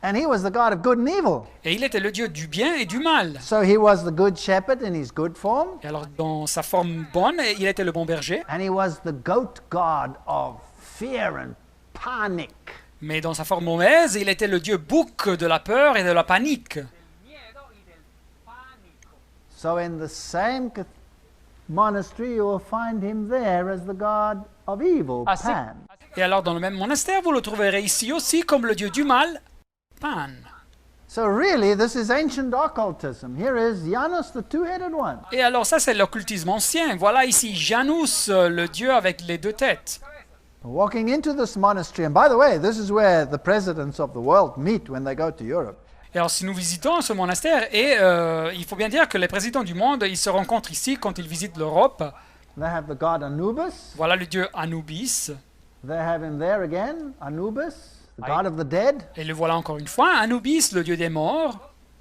And he was the god of good and evil. Et il était le dieu du bien et du mal. So he was the good shepherd in his good form, Et alors, dans sa forme bonne, il était le bon berger. and he was the goat god of fear and panic. Mais dans sa forme mauvaise, il était le dieu bouc de la peur et de la panique. So in the same monastery, you will find him there as the god of evil, Pan. Et alors, dans le même monastère, vous le trouverez ici aussi comme le dieu du mal, Pan. So really, this is ancient occultism. Here is Janus, the two-headed one. Et alors, ça, c'est l'occultisme ancien. Voilà ici Janus, le dieu avec les deux têtes. Walking into this monastery, and by the way, this is where the presidents of the world meet when they go to Europe. Et alors, si nous visitons ce monastère, et il faut bien dire que les présidents du monde, ils se rencontrent ici quand ils visitent l'Europe. They have the god Anubis. Voilà le dieu Anubis. They have him there again, Anubis, the god of the dead. Et le voilà encore une fois, Anubis, le dieu des morts.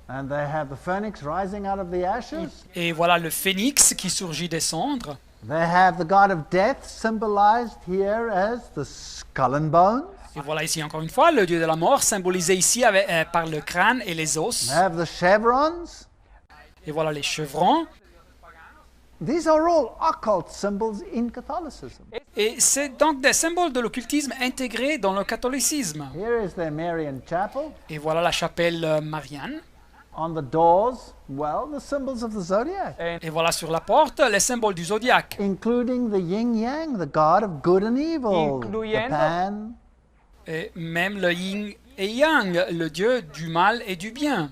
And they have the phoenix rising out of the ashes. Et voilà le phénix qui surgit des cendres. They have the god of death, symbolized here as the skull and bones. Et voilà ici encore une fois le dieu de la mort, symbolisé ici par le crâne et les os. They have the chevrons. Et voilà les chevrons. These are all occult symbols in Catholicism. Et c'est donc des symboles de l'occultisme intégrés dans le catholicisme. Here is their Marian chapel. Et voilà la chapelle Marianne. On the doors, well, the symbols of the zodiac, Et voilà sur la porte les symboles du zodiaque. including the yin-yang, the god of good and evil, the Incluyendo- Pan. Et même le yin et yang, le dieu du mal et du bien.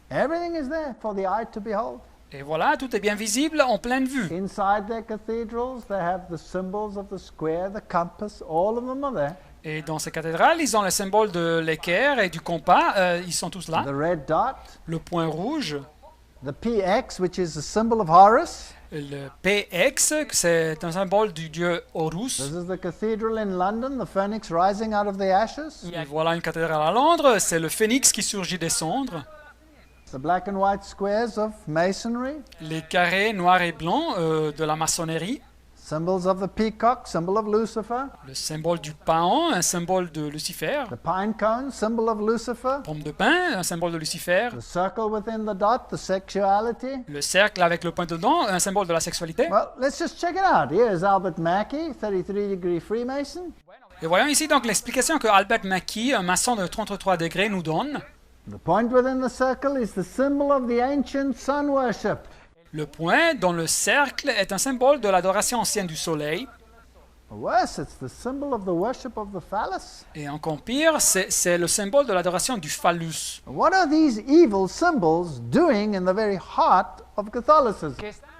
Everything is there for the eye to behold. Et voilà, tout est bien visible en pleine vue. Inside their cathedrals, they have the symbols of the square, the compass, all of them are there. Et dans ces cathédrales, ils ont les symboles de l'équerre et du compas. Ils sont tous là. The red dot, Le point rouge, the PX, which is the symbol of Horus. le PX, c'est un symbole du dieu Horus. This is the cathedral in London, the phoenix rising out of the ashes. Et voilà une cathédrale à Londres, c'est le phénix qui surgit des cendres. The black and white squares of masonry, Les carrés noirs et blancs de la maçonnerie. symbols of the peacock, symbol of Lucifer. Le symbole du paon, un symbole de Lucifer. The pine cone, symbol of Lucifer. Pomme de pin, un symbole de Lucifer. The circle within the dot, the sexuality. Le cercle avec le point dedans, un symbole de la sexualité. Well, let's just check it out. Here's Albert Mackey, 33-degree Freemason. Et voyons ici donc l'explication que Albert Mackey, un maçon de 33 degrés, nous donne. The point within the circle is the symbol of the ancient sun worship. Le point dans le cercle est un symbole de l'adoration ancienne du soleil. Worse, it's the symbol of the worship of the phallus. Et encore pire, c'est le symbole de l'adoration du phallus. What are these evil symbols doing in the very heart of Catholicism?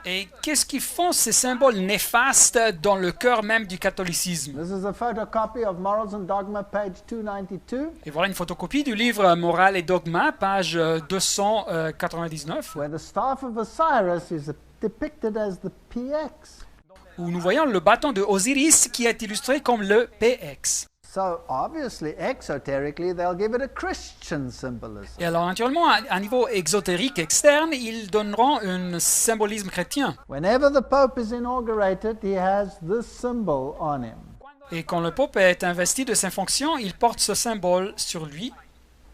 Et qu'est-ce qu'ils font ces symboles néfastes dans le cœur même du catholicisme? This is a photocopy of Morals and Dogma, page 292, Et voilà une photocopie du livre Morale et Dogma, page 299, where the staff of Osiris is depicted as the PX. où nous voyons le bâton de Osiris qui est illustré comme le PX. So obviously, exoterically, they'll give it a Christian symbolism. Et alors naturellement, à niveau exotérique externe, ils donneront un symbolisme chrétien. Whenever the Pope is inaugurated, he has this symbol on him. Et quand le pape est investi de ses fonctions, il porte ce symbole sur lui.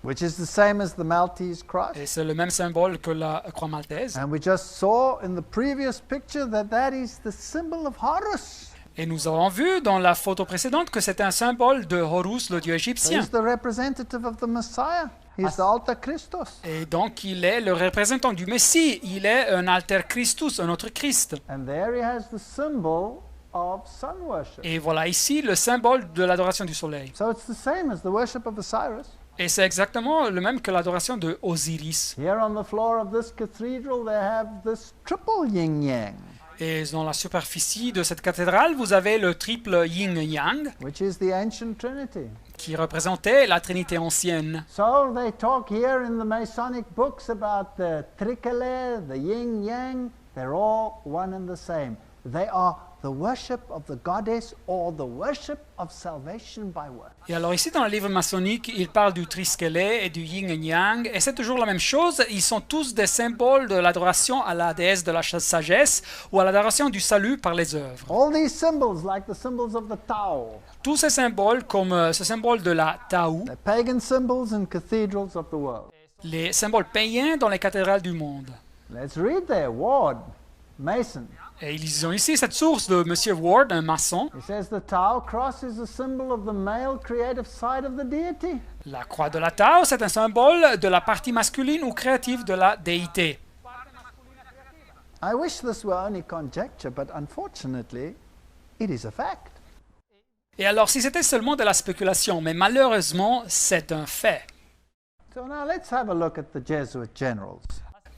which is the same as the Maltese cross. Et c'est le même symbole que la croix maltaise. And we just saw in the previous picture that that is the symbol of Horus. Et nous avons vu dans la photo précédente que c'est un symbole de Horus, le dieu So égyptien. he's the representative of the Messiah. He's the alter Christos. Et donc il est le représentant du Messie. Il est un alter Christus, un autre Christ. And there he has the symbol of sun worship. Et voilà ici le symbole de l'adoration du soleil. So it's the same as the worship of Osiris. Et c'est exactement le même que l'adoration de Osiris. Here on the floor of this cathedral, they have this triple yin-yang, Et dans la superficie de cette cathédrale, vous avez le triple yin-yang which is the ancient Trinity. qui représentait la Trinité ancienne. So they talk here in the Masonic books about the trikele, the yin-yang. They're all one and the same. They are the worship of the goddess or the worship of salvation by works. Et alors ici dans le livre maçonnique, il parle du triskele et du yin et yang, et c'est toujours la même chose. Ils sont tous des symboles de l'adoration à la déesse de la sagesse ou à l'adoration du salut par les œuvres. All these symbols, like the symbols of the Tao, Tous ces symboles, comme ce symbole de la Tao, they're pagan symbols in cathedrals of the world. les symboles païens dans les cathédrales du monde. Let's read there. Ward, Mason. Et ils ont ici cette source de M. Ward, un maçon. He says the Tao cross is a symbol of the male creative side of the deity. La croix de la Tao, c'est un symbole de la partie masculine ou créative de la déité. I wish this were only conjecture, but unfortunately, it is a fact. Et alors, si c'était seulement de la spéculation, mais malheureusement, c'est un fait. So now let's have a look at the Jesuit generals.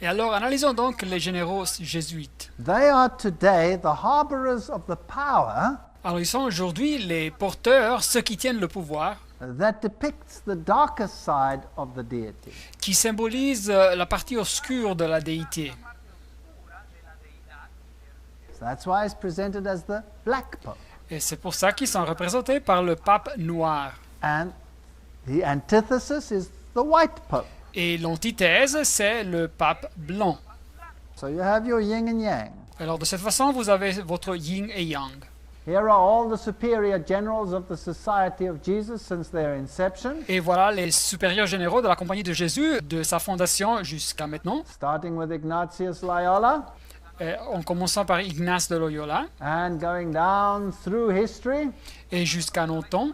Et alors, analysons donc les généraux jésuites. They are today the harborers of the power Alors, ils sont aujourd'hui les porteurs, ceux qui tiennent le pouvoir, that depicts the darker side of the deity. qui symbolisent la partie obscure de la déité. So that's why it's presented as the black pope. Et c'est pour ça qu'ils sont représentés par le pape noir. And the antithesis is the white pope. Et l'antithèse, c'est le pape blanc. So you have your yin and yang. Alors, de cette façon, vous avez votre yin et yang. Here are all the superior generals of the Society of Jesus since their inception, Et voilà les supérieurs généraux de la Compagnie de Jésus, de sa fondation jusqu'à maintenant, starting with Ignatius Loyola en commençant par Ignace de Loyola and going down through history et jusqu'à nos temps,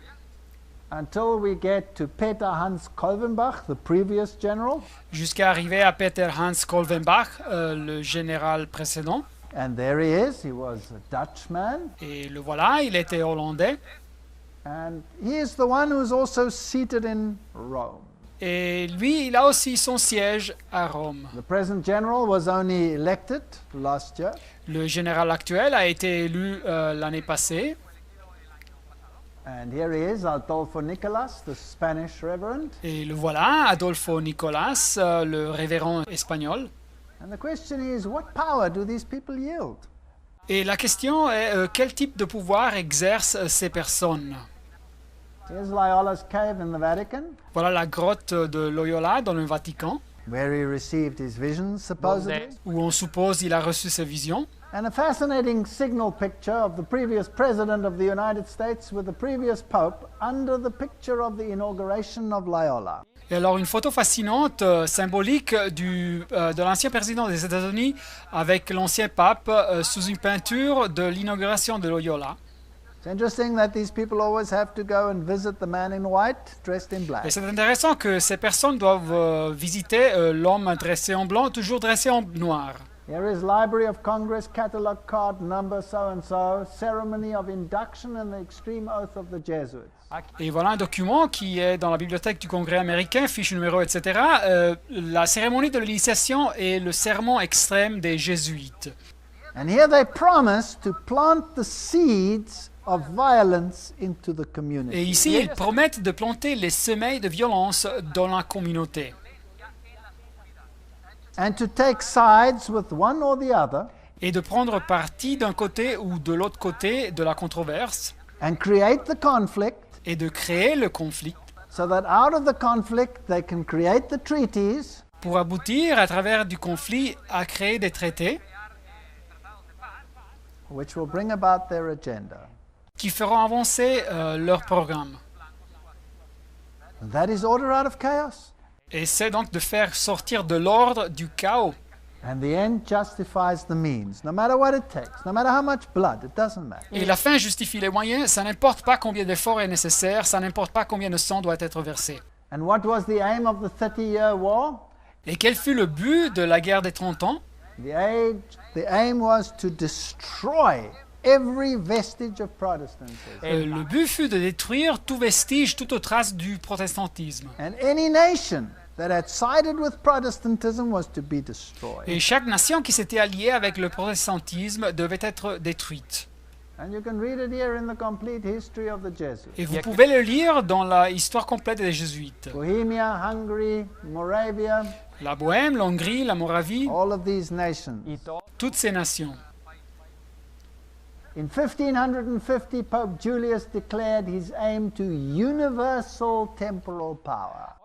until we get to Peter Hans Kolvenbach, the previous general. jusqu'à arriver à Peter Hans Kolvenbach, le général précédent. And there he is. He was a Dutchman. Et le voilà, il était hollandais. And he is the one who is also seated in Rome. Et lui, il a aussi son siège à Rome. The present general was only elected last year. Le général actuel a été élu l'année passée. And here he is, Adolfo Nicolas, the Spanish reverend. Et le voilà, Adolfo Nicolas, le révérend espagnol. And the question is, what power do these people yield? Et la question est quel type de pouvoir exercent ces personnes? Here's Loyola's cave in the Vatican, Voilà la grotte de Loyola dans le Vatican, where he received his visions, supposedly. où on suppose il a reçu ses visions. And a fascinating signal picture of the previous president of the United States with the previous pope under the picture of the inauguration of Loyola. Et alors une photo fascinante, symbolique de l'ancien président des États-Unis avec l'ancien pape sous une peinture de l'inauguration de Loyola. It's interesting that these people always have to go and visit the man in white dressed in Et black. c'est intéressant que ces personnes doivent visiter l'homme dressé en blanc, toujours dressé en noir. Here is Library of Congress, catalog card number so-and-so, ceremony of induction and the extreme oath of the Jesuits. Et voilà un document qui est dans la bibliothèque du Congrès américain, fiche numéro, etc. La cérémonie de l'initiation et le serment extrême des jésuites. And here they promise to plant the seeds of violence into the community. Et ici, ils promettent de planter les semeils de violence dans la communauté. And to take sides with one or the other Et de prendre parti d'un côté ou de l'autre côté de la controverse and create the conflict et de créer le conflit so that out of the conflict they can create the treaties pour aboutir à travers du conflit à créer des traités which will bring about their agenda. qui feront avancer leur programme. And that is order out of chaos. Et c'est donc de faire sortir de l'ordre du chaos. And the end justifies the means, no matter what it takes, no matter how much blood, it doesn't matter. Et la fin justifie les moyens, ça n'importe pas combien d'efforts est nécessaire, ça n'importe pas combien de sang doit être versé. And what was the aim of the 30-year war? Et quel fut le but de la guerre des 30 ans? The aim was to destroy every vestige of Protestantism. Le but fut de détruire tout vestige, toute trace du protestantisme. And any nation that had sided with Protestantism was to be destroyed. Et chaque nation qui s'était alliée avec le protestantisme devait être détruite. And you can read it here in the complete history of the Jesuits. Et vous pouvez le lire dans la histoire complète des Jésuites. Bohemia, Hungary, Moravia, La Bohème, la Hongrie, la Moravie, all of these nations. toutes ces nations. In 1550, Pope Julius declared his aim to universal temporal power.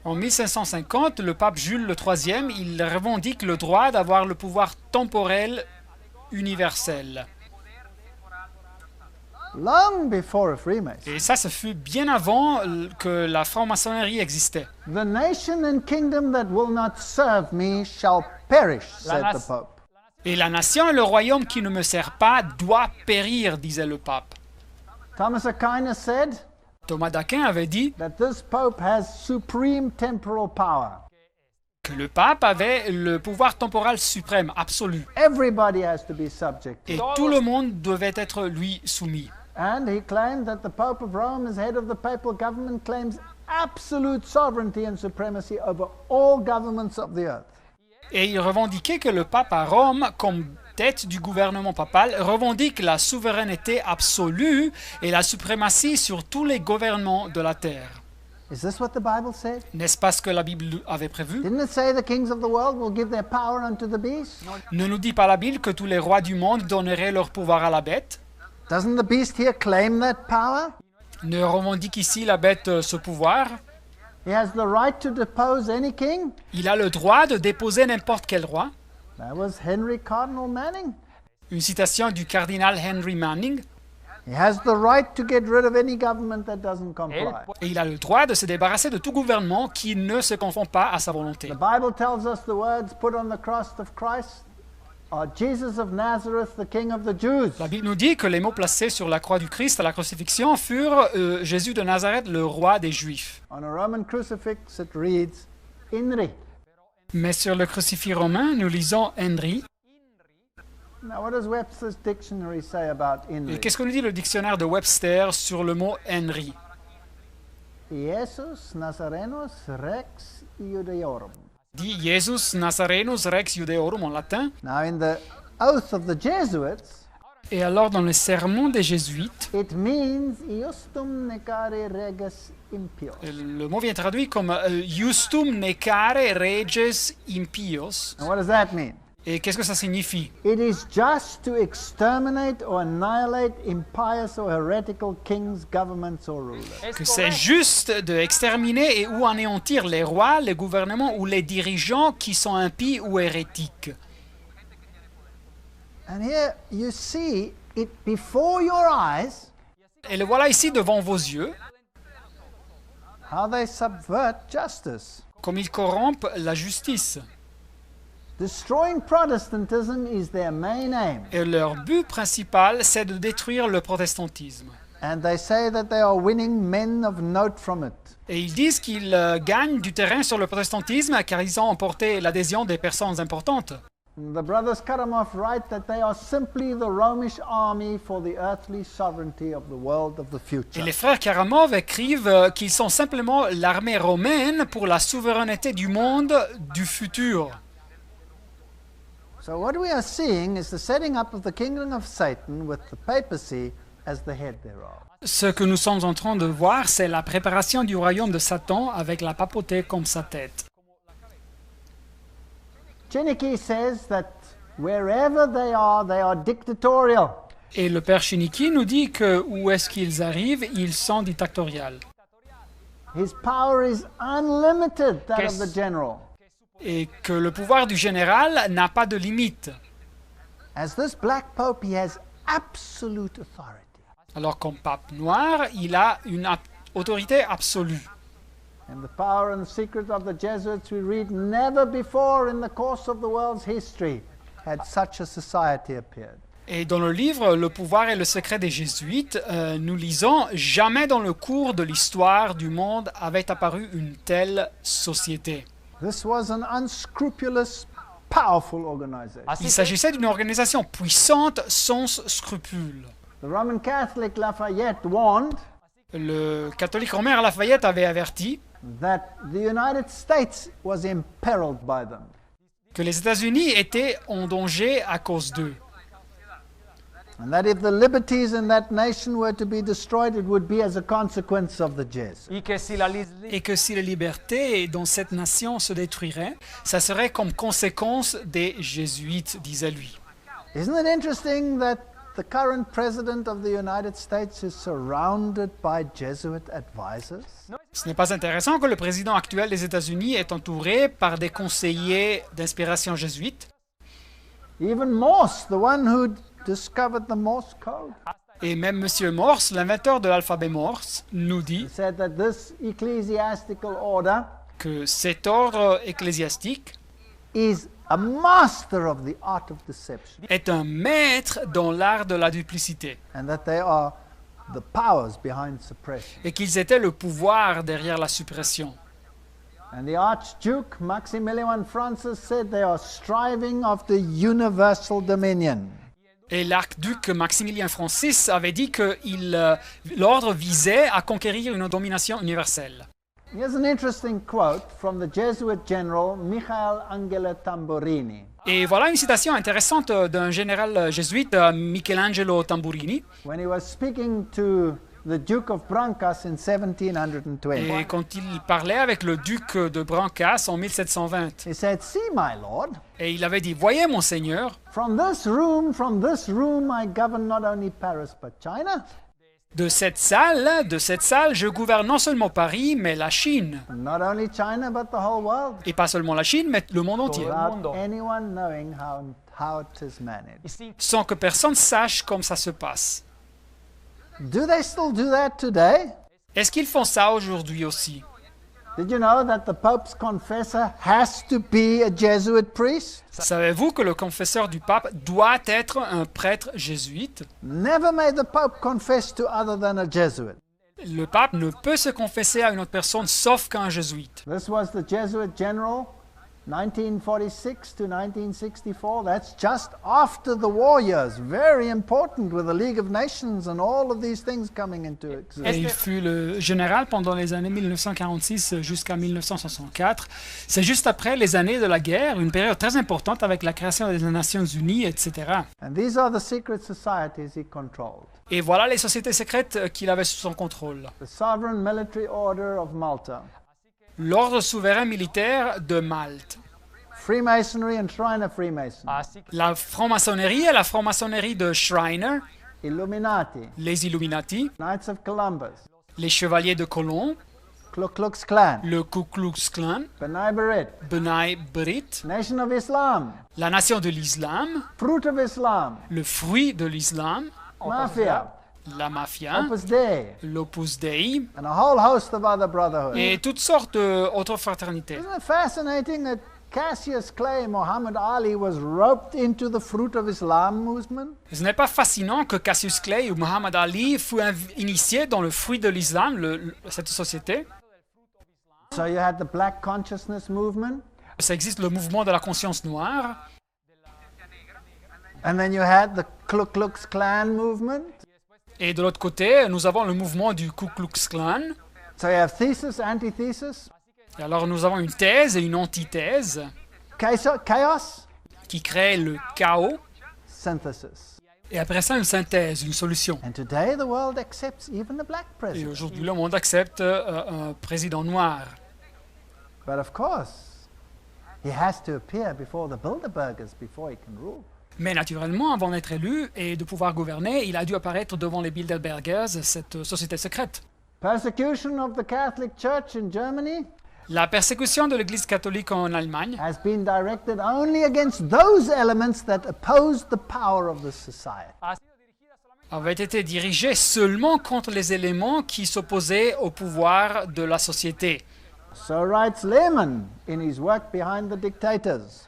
En 1550, le pape Jules III, il revendique le droit d'avoir le pouvoir temporel universel. Long before a Freemason. Et ça fut bien avant que la franc-maçonnerie existait. The nation and kingdom that will not serve me shall perish, said the Pope. Et la nation et le royaume qui ne me sert pas doit périr, disait le pape. Thomas Aquinas said Thomas d'Aquin avait dit that this Pope has supreme temporal power. que le pape avait le pouvoir temporel suprême, absolu. Everybody has to be subject to Et it. tout le monde devait être lui soumis. And he claimed that the Pope of Rome, as head of the papal government, claims absolute sovereignty and supremacy over all governments of the earth. Et il revendiquait que le pape à Rome, comme tête du gouvernement papal, revendique la souveraineté absolue et la suprématie sur tous les gouvernements de la terre. Is this what the Bible said? N'est-ce pas ce que la Bible avait prévu? Didn't it say the kings of the world will give their power unto the beast? Ne nous dit pas la Bible que tous les rois du monde donneraient leur pouvoir à la bête? Doesn't the beast here claim that power? Ne revendique ici la bête ce pouvoir? He has the right to depose any king? Il a le droit de déposer n'importe quel roi. That was Henry Cardinal Manning. Une citation du cardinal Henry Manning. He has the right to get rid of any government that doesn't comply. Et il a le droit de se débarrasser de tout gouvernement qui ne se conforme pas à sa volonté. The Bible tells us the words put on the cross of Christ are Jesus of Nazareth, the King of the Jews. La Bible nous dit que les mots placés sur la croix du Christ à la crucifixion furent Jésus de Nazareth, le roi des Juifs. On a Roman crucifix it reads Inri. Mais sur le crucifix romain, nous lisons Henry. Now what does Webster's dictionary say about Et Inri? qu'est-ce que nous dit le dictionnaire de Webster sur le mot Henry? Jesus Nazarenus Rex Iudeorum. Dit Jesus Nazarenus Rex Judeorum en latin. Now in the oath of the Jesuits, Et alors dans le sermon des Jésuites, it means iustum necare reges impios. le mot vient traduit comme Justum necare reges impios. And what does that mean? Et qu'est-ce que ça signifie? It is just to exterminate or annihilate impious or heretical kings, governments or rulers. Que c'est juste d'exterminer et ou anéantir les rois, les gouvernements ou les dirigeants qui sont impies ou hérétiques. And here you see it before your eyes, Et le voilà ici devant vos yeux, how they subvert justice. comme ils corrompent la justice. Destroying Protestantism is their main aim. Et leur but principal, c'est de détruire le protestantisme. And they say that they are winning men of note from it. Et ils disent qu'ils gagnent du terrain sur le protestantisme car ils ont emporté l'adhésion des personnes importantes. The brothers Karamov write that they are simply the Romish army for the earthly sovereignty of the world of the Et future. les frères Karamov écrivent qu'ils sont simplement l'armée romaine pour la souveraineté du monde du futur. So what we are seeing is the setting up of the kingdom of Satan with the papacy as the head thereof. Ce que nous sommes en train de voir, c'est la préparation du royaume de Satan avec la papauté comme sa tête. Chiniki says that wherever they are dictatorial. Et le père Chiniki nous dit que où est-ce qu'ils arrivent, ils sont dictatoriaux. His power is unlimited, that of the general. Et que le pouvoir du général n'a pas de limite. As this black pope, he has absolute authority. Alors comme pape noir, il a une autorité absolue. And the power and secret of the Jesuits we read, never before in the course of the world's history had such a society appeared. Et dans le livre Le pouvoir et le secret des Jésuites, nous lisons « Jamais dans le cours de l'histoire du monde avait apparu une telle société ». This was an unscrupulous, powerful organization. Il s'agissait d'une organisation puissante sans scrupules. The Roman Catholic Lafayette warned Le catholique Romain Lafayette avait averti that the United States was imperiled by them. que les États-Unis étaient en danger à cause d'eux. And that if the liberties in that nation were to be destroyed, it would be as a consequence of the Jesuits. Et que si les libertés dans cette nation se détruiraient, ça serait comme conséquence des Jésuites, disait lui. Isn't it interesting that the current president of the United States is surrounded by Jesuit advisors? Ce n'est pas intéressant que le président actuel des États-Unis est entouré par des conseillers d'inspiration jésuite. Even Morse, the one who discovered the Morse code, Et même M. Morse, l'inventeur de l'alphabet Morse, nous dit said that this ecclesiastical order que cet ordre ecclésiastique is a master of the art of deception, est un maître dans l'art de la duplicité and that they are the powers behind suppression. et qu'ils étaient le pouvoir derrière la suppression. And the Archduke Maximilian Francis said they are striving after universal dominion. Et l'archiduc Maximilien Francis avait dit que l'ordre visait à conquérir une domination universelle. Here's an interesting quote from the Jesuit general Michael Angelo Tamburini. Et voilà une citation intéressante d'un général jésuite, Michelangelo Tamburini. When he was speaking to the Duke of Brancas in 1720, Et quand il parlait avec le duc de Brancas en 1720, he said, "See, my lord, et il avait dit, voyez mon seigneur, from this room, I govern not only Paris but China, de cette salle, je gouverne non seulement Paris, mais la Chine. and not only China but the whole world, Et pas seulement la Chine, mais le monde entier. without anyone knowing how it is managed." Sans que personne sache comment ça se passe. Do they still do that today? Est-ce qu'ils font ça aujourd'hui aussi? Did you know that the Pope's confessor has to be a Jesuit priest? Savez-vous que le confesseur du pape doit être un prêtre jésuite? Never may the Pope confess to other than a Jesuit. Le pape ne peut se confesser à une autre personne sauf qu'à un jésuite. This was the Jesuit general, 1946 to 1964. That's just after the war years. Very important with the League of Nations and all of these things coming into Et existence. il fut le général pendant les années 1946 jusqu'à 1964. C'est juste après les années de la guerre, une période très importante avec la création des Nations Unies, etc. And these are the secret societies he controlled. Et voilà les sociétés secrètes qu'il avait sous son contrôle. The Sovereign Military Order of Malta, L'ordre souverain militaire de Malte. Freemasonry and Shriner Freemasonry, La franc-maçonnerie et la franc-maçonnerie de Shriner, Illuminati, les Illuminati, Knights of Columbus, les Chevaliers de Colomb, Ku Klux Klan, le Ku Klux Klan, B'nai B'rith, B'nai B'rith, Nation of Islam, la Nation de l'Islam, Fruit of Islam, le fruit de l'Islam, Mafia, la mafia, Opus Dei, l'Opus Dei and a whole host of other brotherhoods. et toutes sortes d'autres fraternités. Isn't it fascinating that Cassius Clay, Muhammad Ali, was roped into the Fruit of Islam movement? Ce n'est pas fascinant que Cassius Clay ou Muhammad Ali fut initié dans le fruit de l'Islam, cette société. So you had the Black Consciousness movement, Ça existe le mouvement de la conscience noire. and then you had the Ku Klux Klan movement. Et de l'autre côté, nous avons le mouvement du Ku Klux Klan. So you have thesis, antithesis, Et alors nous avons une thèse et une antithèse chaos, qui créent le chaos. synthesis. Et après ça, une synthèse, une solution. And today the world accepts even a black Et president. aujourd'hui, le monde accepte un président noir. But of course, he has to appear before the Bilderbergers before he can rule. Mais naturellement, avant d'être élu et de pouvoir gouverner, il a dû apparaître devant les Bilderbergers, cette société secrète. Persecution of the Catholic Church in Germany La persécution de l'Église catholique en Allemagne has been directed only against those elements that oppose the power of the society. avait été dirigée seulement contre les éléments qui s'opposaient au pouvoir de la société. So writes Lehman in his work Behind the Dictators.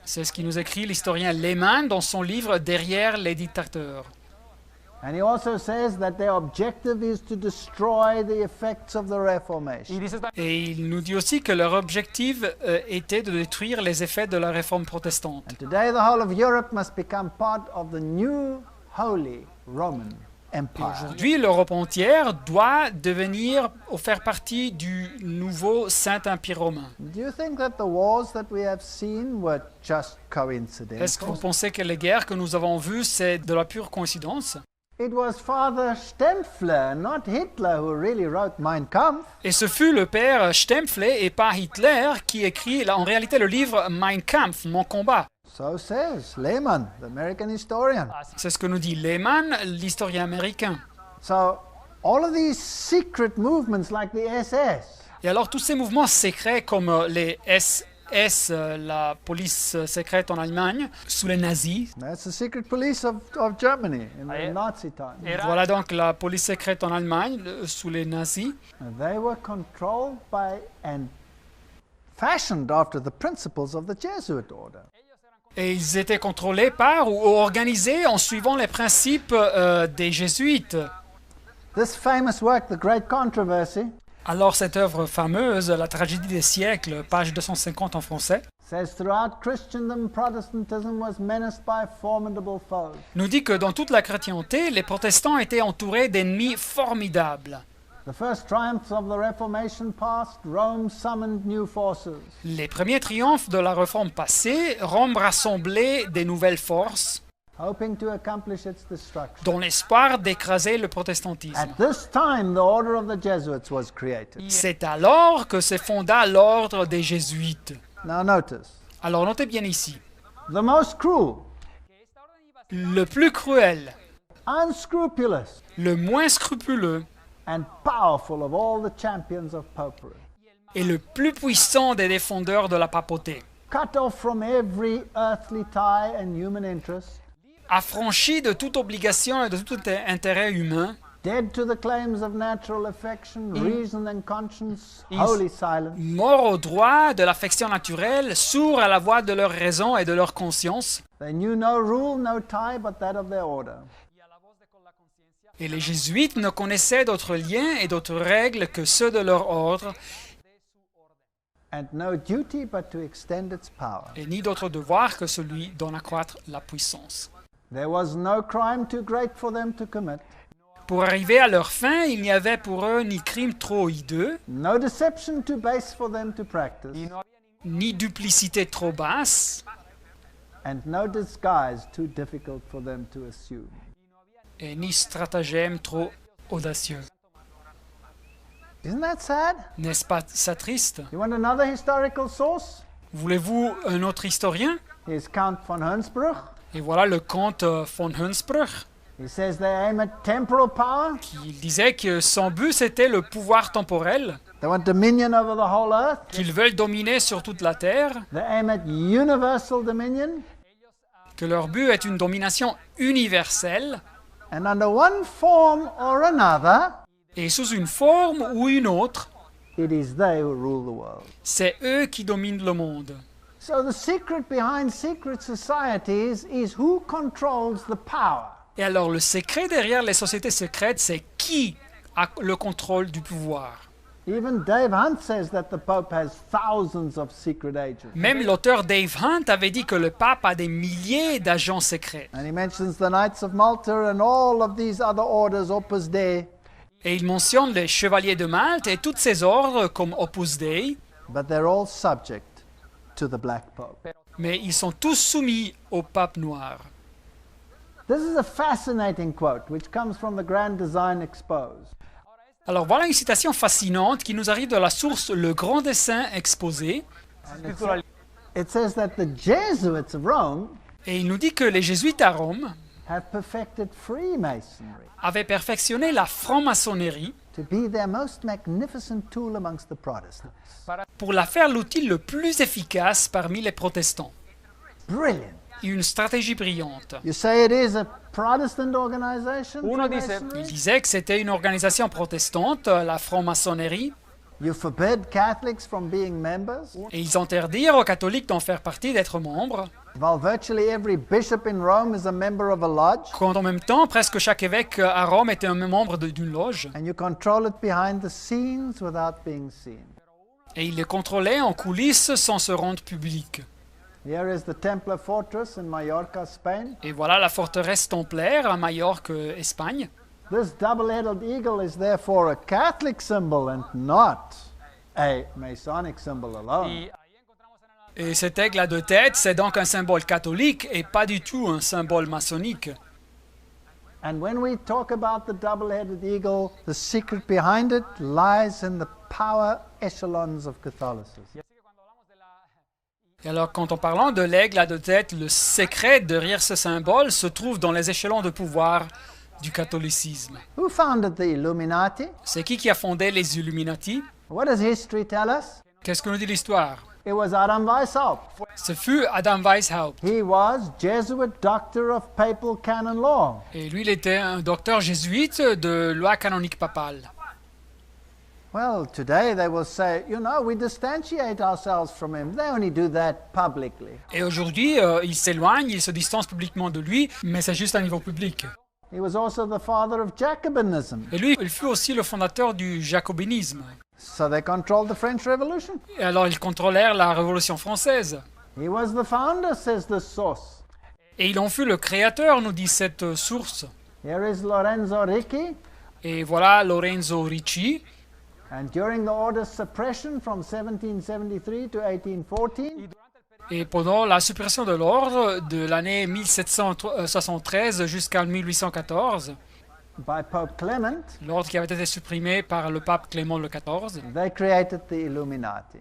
C'est ce qui nous écrit l'historien Lehman dans son livre Derrière les dictateurs. And he also says that their objective is to destroy the effects of the Reformation. Et il nous dit aussi que leur objectif était de détruire les effets de la réforme protestante. And today the whole of Europe must become part of the new Holy Roman Et Empire. aujourd'hui, l'Europe entière doit devenir ou faire partie du nouveau Saint-Empire romain. Do you think that the wars that we have seen were just Est-ce que vous coincidental? pensez que les guerres que nous avons vues, c'est de la pure coïncidence? It was Father Stempfler, not Hitler, who really wrote Mein Kampf. Et ce fut le père Stempfle et pas Hitler qui écrit en réalité le livre Mein Kampf, Mon combat. So says Lehman, the American historian. C'est ce que nous dit Lehman, l'historien américain. So all of these secret movements like the SS, Et alors tous ces mouvements secrets comme les SS, la police secrète en Allemagne, sous les nazis. that's the secret police of Germany in the Nazi time. Voilà donc la police secrète en Allemagne, sous les nazis. And they were controlled by and fashioned after the principles of the Jesuit order. Et ils étaient contrôlés par ou organisés en suivant les principes des jésuites. This famous work, The Great Controversy, Alors cette œuvre fameuse, La tragédie des siècles, page 250 en français, says throughout Christendom, Protestantism was menaced by formidable foes. nous dit que dans toute la chrétienté, les protestants étaient entourés d'ennemis formidables. The first triumphs of the Reformation past, Rome summoned new forces. Les premiers triomphes de la réforme passée, Rome rassemblait des nouvelles forces hoping to accomplish its destruction. dans l'espoir d'écraser le protestantisme. At this time, the order of the Jesuits was created. C'est alors que se fonda l'ordre des jésuites. Now notice, Alors notez bien ici, the most cruel, le plus cruel, unscrupulous, le moins scrupuleux and powerful of all the champions of popery, et le plus puissant des défendeurs de la papauté, cut off from every earthly tie and human interest, affranchi de toute obligation et de tout intérêt humain, dead to the claims of natural affection, reason and conscience, wholly silent, morts au droit de l'affection naturelle, sourds à la voix de leur raison et de leur conscience. they knew no rule, no tie but that of their order. Et les jésuites ne connaissaient d'autres liens et d'autres règles que ceux de leur ordre, And no duty but to extend its power. et ni d'autre devoir que celui d'en accroître la puissance. There was no crime too great for them to commit, Pour arriver à leur fin, il n'y avait pour eux ni crime trop hideux, no deception too base for them to practice, ni duplicité trop basse, and no disguise too difficult for them to assume. et ni stratagème trop audacieux. Isn't that sad? N'est-ce pas ça triste? You want another historical source? Voulez-vous un autre historien? Here's Count von Hunsbruch. Et voilà le comte von Hunsbruch, He says they aim at temporal power. qui disait que son but c'était le pouvoir temporel, They want dominion over the whole earth. qu'ils veulent dominer sur toute la terre, They aim at universal dominion. que leur but est une domination universelle, And under one form or another, et sous une forme ou une autre, it is they who rule the world. c'est eux qui dominent le monde. So the secret behind secret societies is who controls the power. Et alors le secret derrière les sociétés secrètes, c'est qui a le contrôle du pouvoir. Even Dave Hunt says that the Pope has thousands of secret agents. Même l'auteur Dave Hunt avait dit que le pape a des milliers d'agents secrets. And he mentions the Knights of Malta and all of these other orders, Opus Dei, Et il mentionne les chevaliers de Malte et tous ces ordres comme Opus Dei, but they're all subject to the Black Pope. mais ils sont tous soumis au pape noir. This is a fascinating quote which comes from the Grand Design Exposed. Alors voilà une citation fascinante qui nous arrive de la source Le Grand Dessein exposé. It says that the Jesuits of Rome Et il nous dit que les jésuites à Rome have perfected Freemasonry avaient perfectionné la franc-maçonnerie to be their most magnificent tool amongst the Protestants. pour la faire l'outil le plus efficace parmi les protestants. Brilliant. Une stratégie brillante. You say it is a Protestant organization? Uno dice- Freemasonry? Il disait que c'était une organisation protestante, la franc-maçonnerie. You forbid Catholics from being members. Et ils interdirent aux catholiques d'en faire partie, d'être membres, While virtually every bishop in Rome is a member of a lodge. quand en même temps, presque chaque évêque à Rome était un membre d'une loge, And you control it behind the scenes without being seen. et ils les contrôlaient en coulisses sans se rendre publics. Here is the Templar Fortress in Mallorca, Spain. Et voilà la forteresse templaire à Majorque, Espagne. This double-headed eagle is therefore a Catholic symbol and not a Masonic symbol alone. Et cet aigle à deux têtes, c'est donc un symbole catholique et pas du tout un symbole maçonnique. And when we talk about the double-headed eagle, the secret behind it lies in the power echelons of Catholicism. Et alors, quand en parlant de l'aigle à deux têtes, le secret derrière ce symbole se trouve dans les échelons de pouvoir du catholicisme. Who founded the Illuminati? C'est qui a fondé les Illuminati? What does history tell us? Qu'est-ce que nous dit l'histoire? It was Adam Weishaupt. Ce fut Adam Weishaupt. He was Jesuit doctor of papal canon law. Et lui, il était un docteur jésuite de loi canonique papale. Well, today they will say, you know, we distantiate ourselves from him. They only do that publicly. Et aujourd'hui, il s'éloigne, il se distance publiquement de lui, mais c'est juste à niveau public. He was also the father of Jacobinism. Et lui, il fut aussi le fondateur du jacobinisme. So they controlled the French Revolution. Et alors, ils contrôlèrent la Révolution française. He was the founder, says this source. Et il en fut le créateur, nous dit cette source. Here is Lorenzo Ricci. Et voilà Lorenzo Ricci. And during the order's suppression from 1773 to 1814, Et pendant la suppression de l'ordre de l'année 1773 jusqu'à 1814, by Pope Clement, l'ordre qui avait été supprimé par le pape Clément le XIV, they created the Illuminati.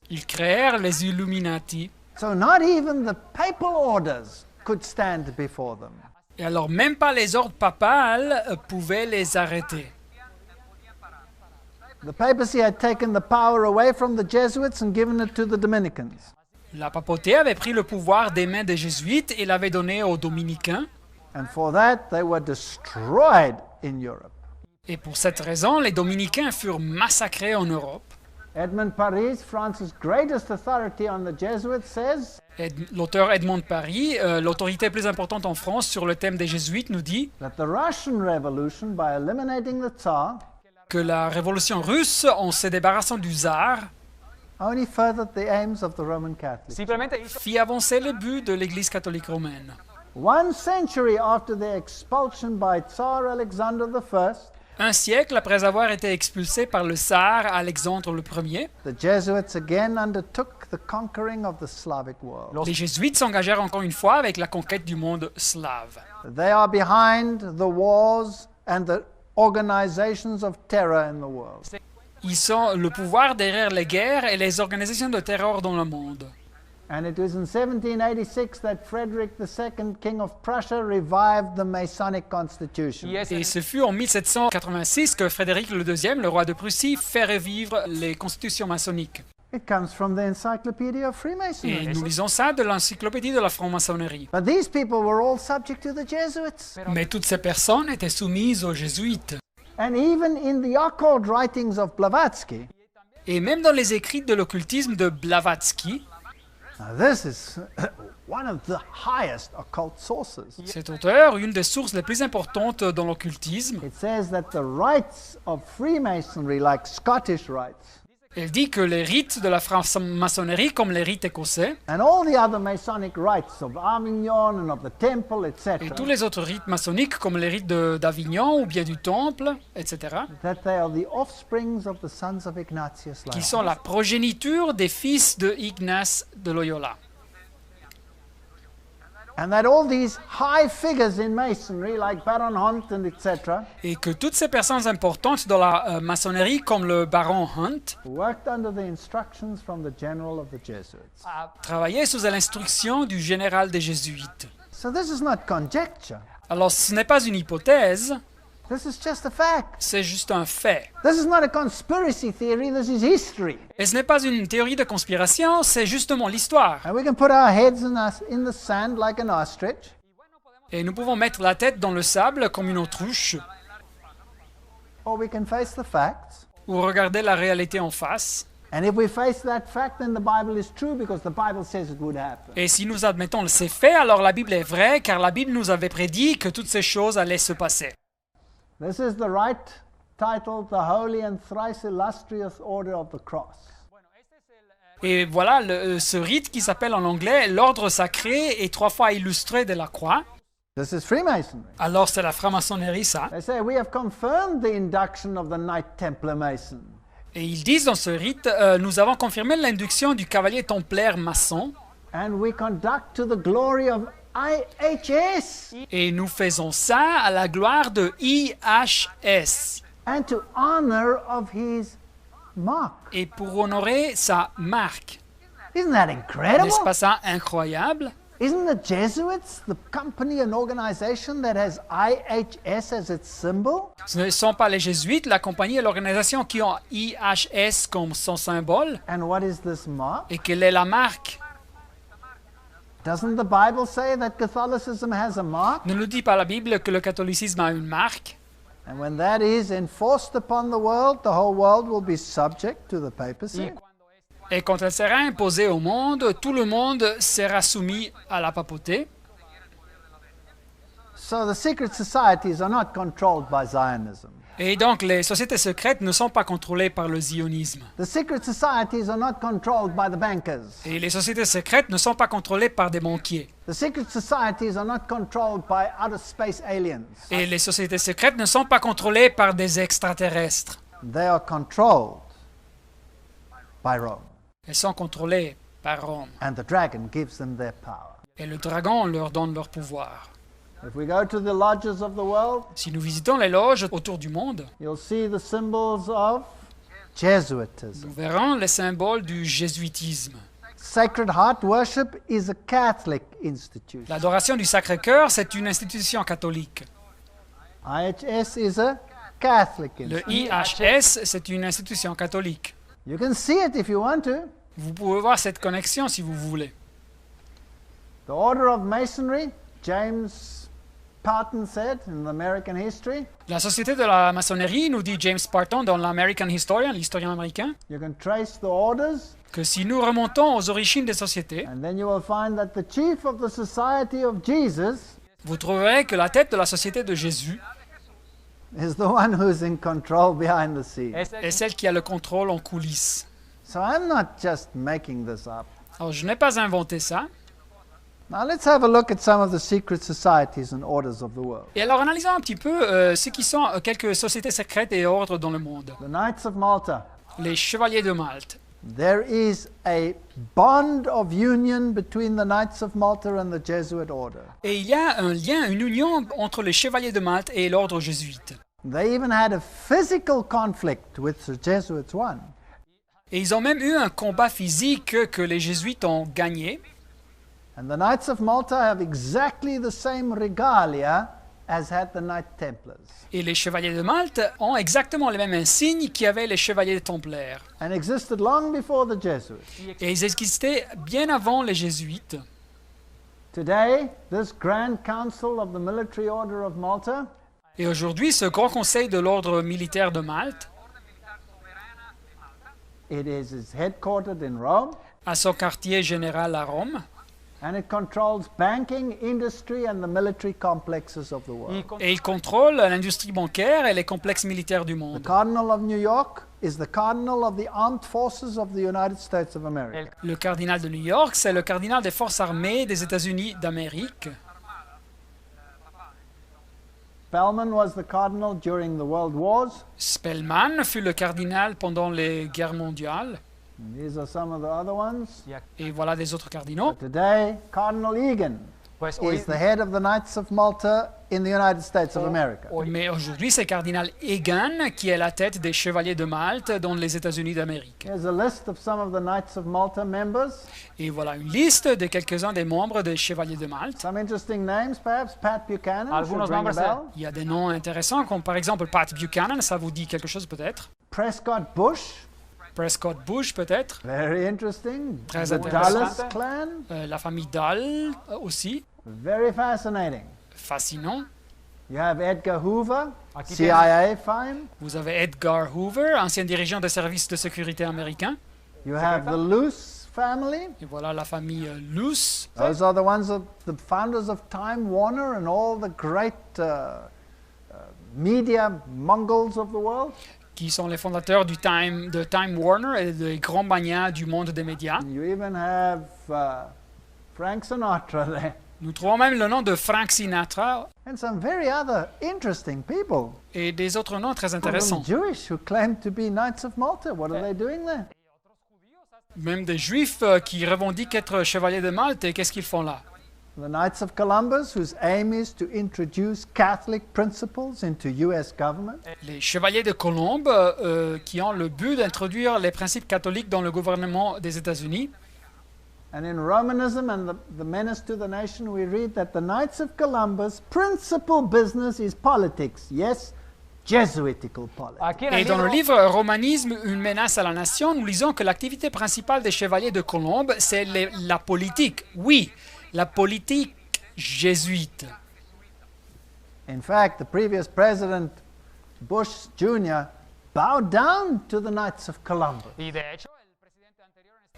ils créèrent les Illuminati. So not even the papal orders could stand before them. Et alors même pas les ordres papales pouvaient les arrêter. The papacy had taken the power away from the Jesuits and given it to the Dominicans. La papauté avait pris le pouvoir des mains des jésuites et l'avait donné aux dominicains. And for that, they were destroyed in Europe. Et pour cette raison, les dominicains furent massacrés en Europe. Edmund Paris, France's greatest authority on the Jesuits, says L'auteur Edmond Paris, l'autorité plus importante en France sur le thème des jésuites, nous dit that the Russian Revolution, by eliminating the Tsar, que la révolution russe, en se débarrassant du tsar, only furthered the aims of the Roman Catholics. fit avancer le but de l'Église catholique romaine. 1 century after their expulsion by Tsar Alexander I, Un siècle après avoir été expulsé par le tsar Alexandre Ier, the Jesuits again undertook the conquering of the Slavic world. les jésuites s'engagèrent encore une fois avec la conquête du monde slave. They are behind the wars and the organizations of terror in the world. Ils sont le pouvoir derrière les guerres et les organisations de terreur dans le monde. And it was in 1786 that Frederick II, King of Prussia, revived the Masonic Constitution. Et ce fut en 1786 que Frédéric II, le roi de Prussie, fait revivre les constitutions maçonniques. It comes from the Encyclopedia of Et Freemasonry. nous lisons ça de l'encyclopédie de la franc-maçonnerie. But these people were all subject to the Jesuits. Mais toutes ces personnes étaient soumises aux jésuites. And even in the occult writings of Blavatsky, Et même dans les écrits de l'occultisme de Blavatsky, now this is one of the highest occult sources. cet auteur, une des sources les plus importantes dans l'occultisme, It says that the rites of Freemasonry, like Scottish rites, elle dit que les rites de la franc-maçonnerie, comme les rites écossais, and all the other Masonic rites of Avignon and of the temple, et etc., tous les autres rites maçonniques, comme les rites d'Avignon ou bien du Temple, etc., that they are the offsprings of the sons of Ignatius qui Loyola. sont la progéniture des fils de Ignace de Loyola. And that all these high figures in Masonry, like Baron Hunt and etc., Et que toutes ces personnes importantes dans la maçonnerie, comme le baron Hunt, worked under the instructions from the general of the Jesuits. travaillaient sous l'instruction du général des jésuites. So this is not conjecture. Alors ce n'est pas une hypothèse, This is just a fact. c'est juste un fait. This is not a conspiracy theory, this is history. Et ce n'est pas une théorie de conspiration, c'est justement l'histoire. And we can put our heads in the sand like an ostrich, Et nous pouvons mettre la tête dans le sable comme une autruche, or we can face the facts ou regarder la réalité en face. And if we face that fact, then the Bible is true because the Bible says it would happen. Et si nous admettons ces faits, alors la Bible est vraie, car la Bible nous avait prédit que toutes ces choses allaient se passer. This is the right title, the Holy and Thrice Illustrious Order of the Cross. Et voilà ce rite qui s'appelle en anglais l'ordre sacré et 3 fois illustré de la croix. This is Freemasonry. Alors c'est la franc-maçonnerie, ça. They say we have confirmed the induction of the Knight Templar Mason. Et ils disent dans ce rite, nous avons confirmé l'induction du cavalier templaire maçon. And we conduct to the glory of IHS Et nous faisons ça à la gloire de IHS. and to honor of his mark. Et pour honorer sa marque. Isn't that incredible? N'est-ce pas ça incroyable? Isn't the Jesuits the company and organization that has IHS as its symbol? Ce ne sont pas les jésuites, la compagnie et l'organisation qui ont IHS comme son symbole. And what is this mark? Et quelle est la marque? Doesn't the Bible say that Catholicism has a mark? Ne nous dit pas la Bible que le catholicisme a une marque? And when that is enforced upon the whole world will be subject to the papacy. Et quand elle sera imposée au monde, tout le monde sera soumis à la papauté. So the secret societies are not controlled by Zionism. Et donc les sociétés secrètes ne sont pas contrôlées par le zionisme. The secret societies are not controlled by the bankers. Et les sociétés secrètes ne sont pas contrôlées par des banquiers. The secret societies are not controlled by outer space aliens. Et les sociétés secrètes ne sont pas contrôlées par des extraterrestres. They are controlled by Rome. Elles sont contrôlées par Rome. And the dragon gives them their power. Et le dragon leur donne leur pouvoir. If we go to the lodges of the world, Si nous visitons les loges autour du monde, you'll see the symbols of Jesuitism. nous verrons les symboles du jésuitisme. Sacred Heart worship is a Catholic institution. L'adoration du Sacré-Cœur, c'est une institution catholique. IHS is a Catholic Le institution. IHS, c'est une institution catholique. You can see it if you want to. Vous pouvez voir cette connexion si vous voulez. The Order of Masonry, James Parton said in American history, La société de la maçonnerie, nous dit James Parton dans l'American Historian, l'historien américain, you can trace the orders, que si nous remontons aux origines des sociétés, and then you will find that the chief of the Society of Jesus vous trouverez que la tête de la société de Jésus is the one who's in control behind the scenes. est celle qui a le contrôle en coulisses. So I'm not just making this up. Alors, je n'ai pas inventé ça. Now let's have a look at some of the secret societies and orders of the world. Et alors, analysons un petit peu ce qui sont quelques sociétés secrètes et ordres dans le monde. The Knights of Malta. Les Chevaliers de Malte. There is a bond of union between the Knights of Malta and the Jesuit order. Et il y a un lien, une union entre les Chevaliers de Malte et l'ordre jésuite. They even had a physical conflict with the Jesuits won. Et ils ont même eu un combat physique que les jésuites ont gagné. And the Knights of Malta have exactly the same regalia as had the Knight Templars. Et les Chevaliers de Malte ont exactement les mêmes insignes qu'avaient les Chevaliers templaires. And existed long before the Jesuits. Et ils existaient bien avant les jésuites. Today, this Grand Council of the Military Order of Malta Et aujourd'hui, ce grand conseil de l'ordre militaire de Malte is headquartered in Rome, a son quartier général à Rome. and it controls banking, industry, and the military complexes of the world. Et il contrôle l'industrie bancaire et les complexes militaires du The monde. Cardinal of New York is the Cardinal of the Armed Forces of the United States of America. Le cardinal de New York, c'est le cardinal des forces armées des États-Unis d'Amérique. Spellman was the Cardinal during the World Wars. Spellman fut le cardinal pendant les guerres mondiales. And these are some of the other ones. Et voilà des autres cardinaux. But today, Cardinal Egan is the head of the Knights of Malta in the United States of America. Mais aujourd'hui, c'est cardinal Egan qui est la tête des Chevaliers de Malte dans les États-Unis d'Amérique. Here's a list of some of the Knights of Malta members. Et voilà une liste de quelques-uns des membres des Chevaliers de Malte. Some interesting names, perhaps. Pat Buchanan Algunos should ring a nombres, bell. Il y a des noms intéressants comme par exemple Pat Buchanan, ça vous dit quelque chose peut-être. Prescott Bush, Prescott Bush peut-être. very interesting. Très The intéressant. Dulles clan, La famille Dahl aussi. very fascinating. Fascinant. You have Edgar Hoover, CIA fame. Vous avez Edgar Hoover, ancien dirigeant des services de sécurité américains. You have the Luce family. Et voilà la famille Luce. Those are the ones of the founders of Time Warner and all the great media mongols of the world. Qui sont les fondateurs de Time Warner et des grands manias du monde des médias. You even have Frank Sinatra there. Nous trouvons même le nom de Frank Sinatra And some very other interesting people. et des autres noms très Some of them intéressants. Jewish who claim to be Knights of Malta. What are they doing there? Même des juifs qui revendiquent être chevaliers de Malte, et qu'est-ce qu'ils font là? The Knights of Columbus, whose aim is to introduce Catholic principles into U.S. government. Les chevaliers de Colombe qui ont le but d'introduire les principes catholiques dans le gouvernement des États-Unis. And in Romanism and the Menace to the Nation, we read that the Knights of Columbus' principal business is politics. Yes, Jesuitical politics. Et dans le livre Romanisme, une menace à la nation, nous lisons que l'activité principale des chevaliers de Colombe, c'est la politique. Oui, la politique jésuite. In fact, the previous president, Bush Jr., bowed down to the Knights of Columbus.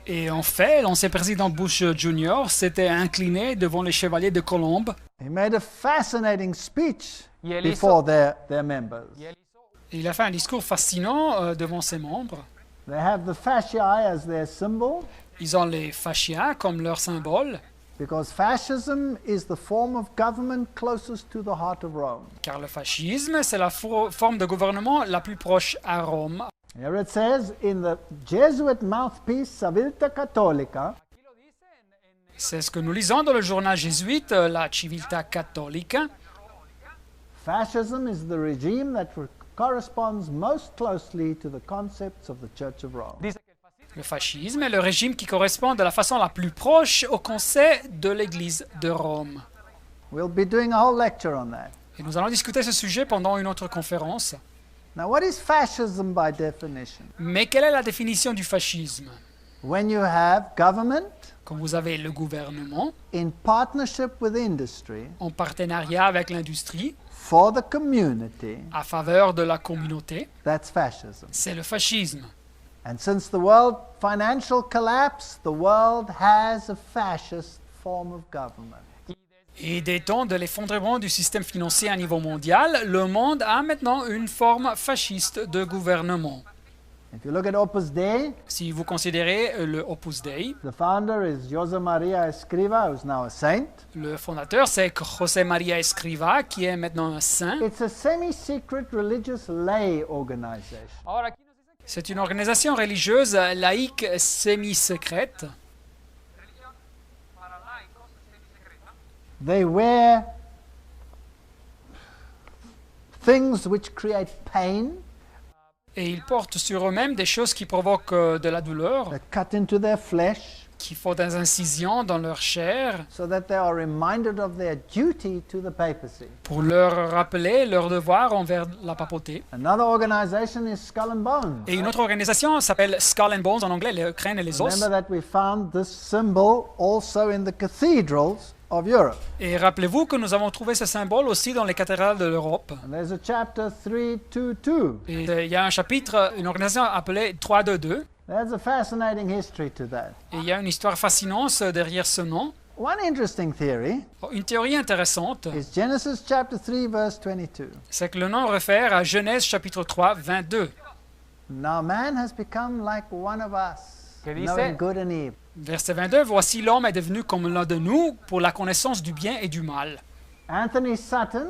Et en fait, l'ancien président Bush Jr. s'était incliné devant les chevaliers de Colombe. He made a fascinating speech before their members. Il a fait un discours fascinant devant ses membres. They have the fasciae as their symbol, Ils ont les fascias comme leur symbole, because fascism is the form of government closest to the heart of Rome. car le fascisme, c'est la forme de gouvernement la plus proche à Rome. Here it says in the Jesuit mouthpiece Civiltà Cattolica, C'est ce que nous lisons dans le journal jésuite, la Civiltà Cattolica. fascism is the regime that corresponds most closely to the concepts of the Church of Rome. Le fascisme est le régime qui correspond de la façon la plus proche au concept de l'Église de Rome. We'll be doing a whole lecture on that. Et nous allons discuter ce sujet pendant une autre conférence. Now, what is fascism by definition? Mais quelle est la définition du fascisme? When you have government Quand vous avez le gouvernement in partnership with industry en partenariat avec l'industrie for the community, à faveur de la communauté, that's fascism. c'est le fascisme. And since the world financial collapse, the world has a fascist form of government. Et des temps de l'effondrement du système financier à niveau mondial, le monde a maintenant une forme fasciste de gouvernement. If you look at Opus Dei, Si vous considérez le Opus Dei, the founder is José María Escrivá, who's now a saint. le fondateur c'est José María Escrivá, qui est maintenant un saint. It's a semi-secret religious lay organization. C'est une organisation religieuse laïque semi-secrète. They wear things which create pain, Et ils portent sur eux-mêmes des choses qui provoquent de la douleur, that cut into their flesh, qui font des incisions dans leur chair, so that they are reminded of their duty to the papacy. pour leur rappeler leur devoir envers la papauté. Another organization is Skull and Bones. Et une autre organisation s'appelle Skull and Bones, en anglais, les crânes et les os. Remember that we found this symbol also in the cathedrals of Europe. Et rappelez-vous que nous avons trouvé ce symbole aussi dans les cathédrales de l'Europe. And there's a chapter 322. Et il y a un chapitre, une organisation appelée 322. There's a fascinating history to that. Et il y a une histoire fascinante derrière ce nom. One interesting theory Une théorie intéressante, is Genesis chapter 3 verse 22. c'est que le nom réfère à Genèse chapitre 3, 22. Now man has become like one of us, ¿Qué dice? knowing good and evil. Verset 22, voici l'homme est devenu comme l'un de nous pour la connaissance du bien et du mal. Anthony Sutton,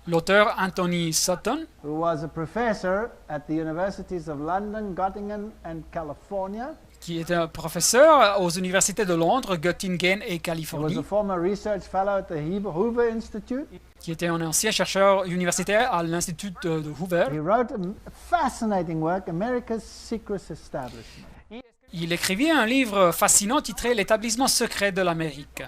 L'auteur Anthony Sutton, who was a professor at the universities of London, Göttingen and California, qui est un professeur aux universités de Londres, Göttingen et he was Californie, a former research fellow at the Hoover Institute. qui était un ancien chercheur universitaire à l'Institut de Hoover. He wrote a fascinating work, America's Secret Establishment. Il écrivit un livre fascinant titré L'établissement secret de l'Amérique,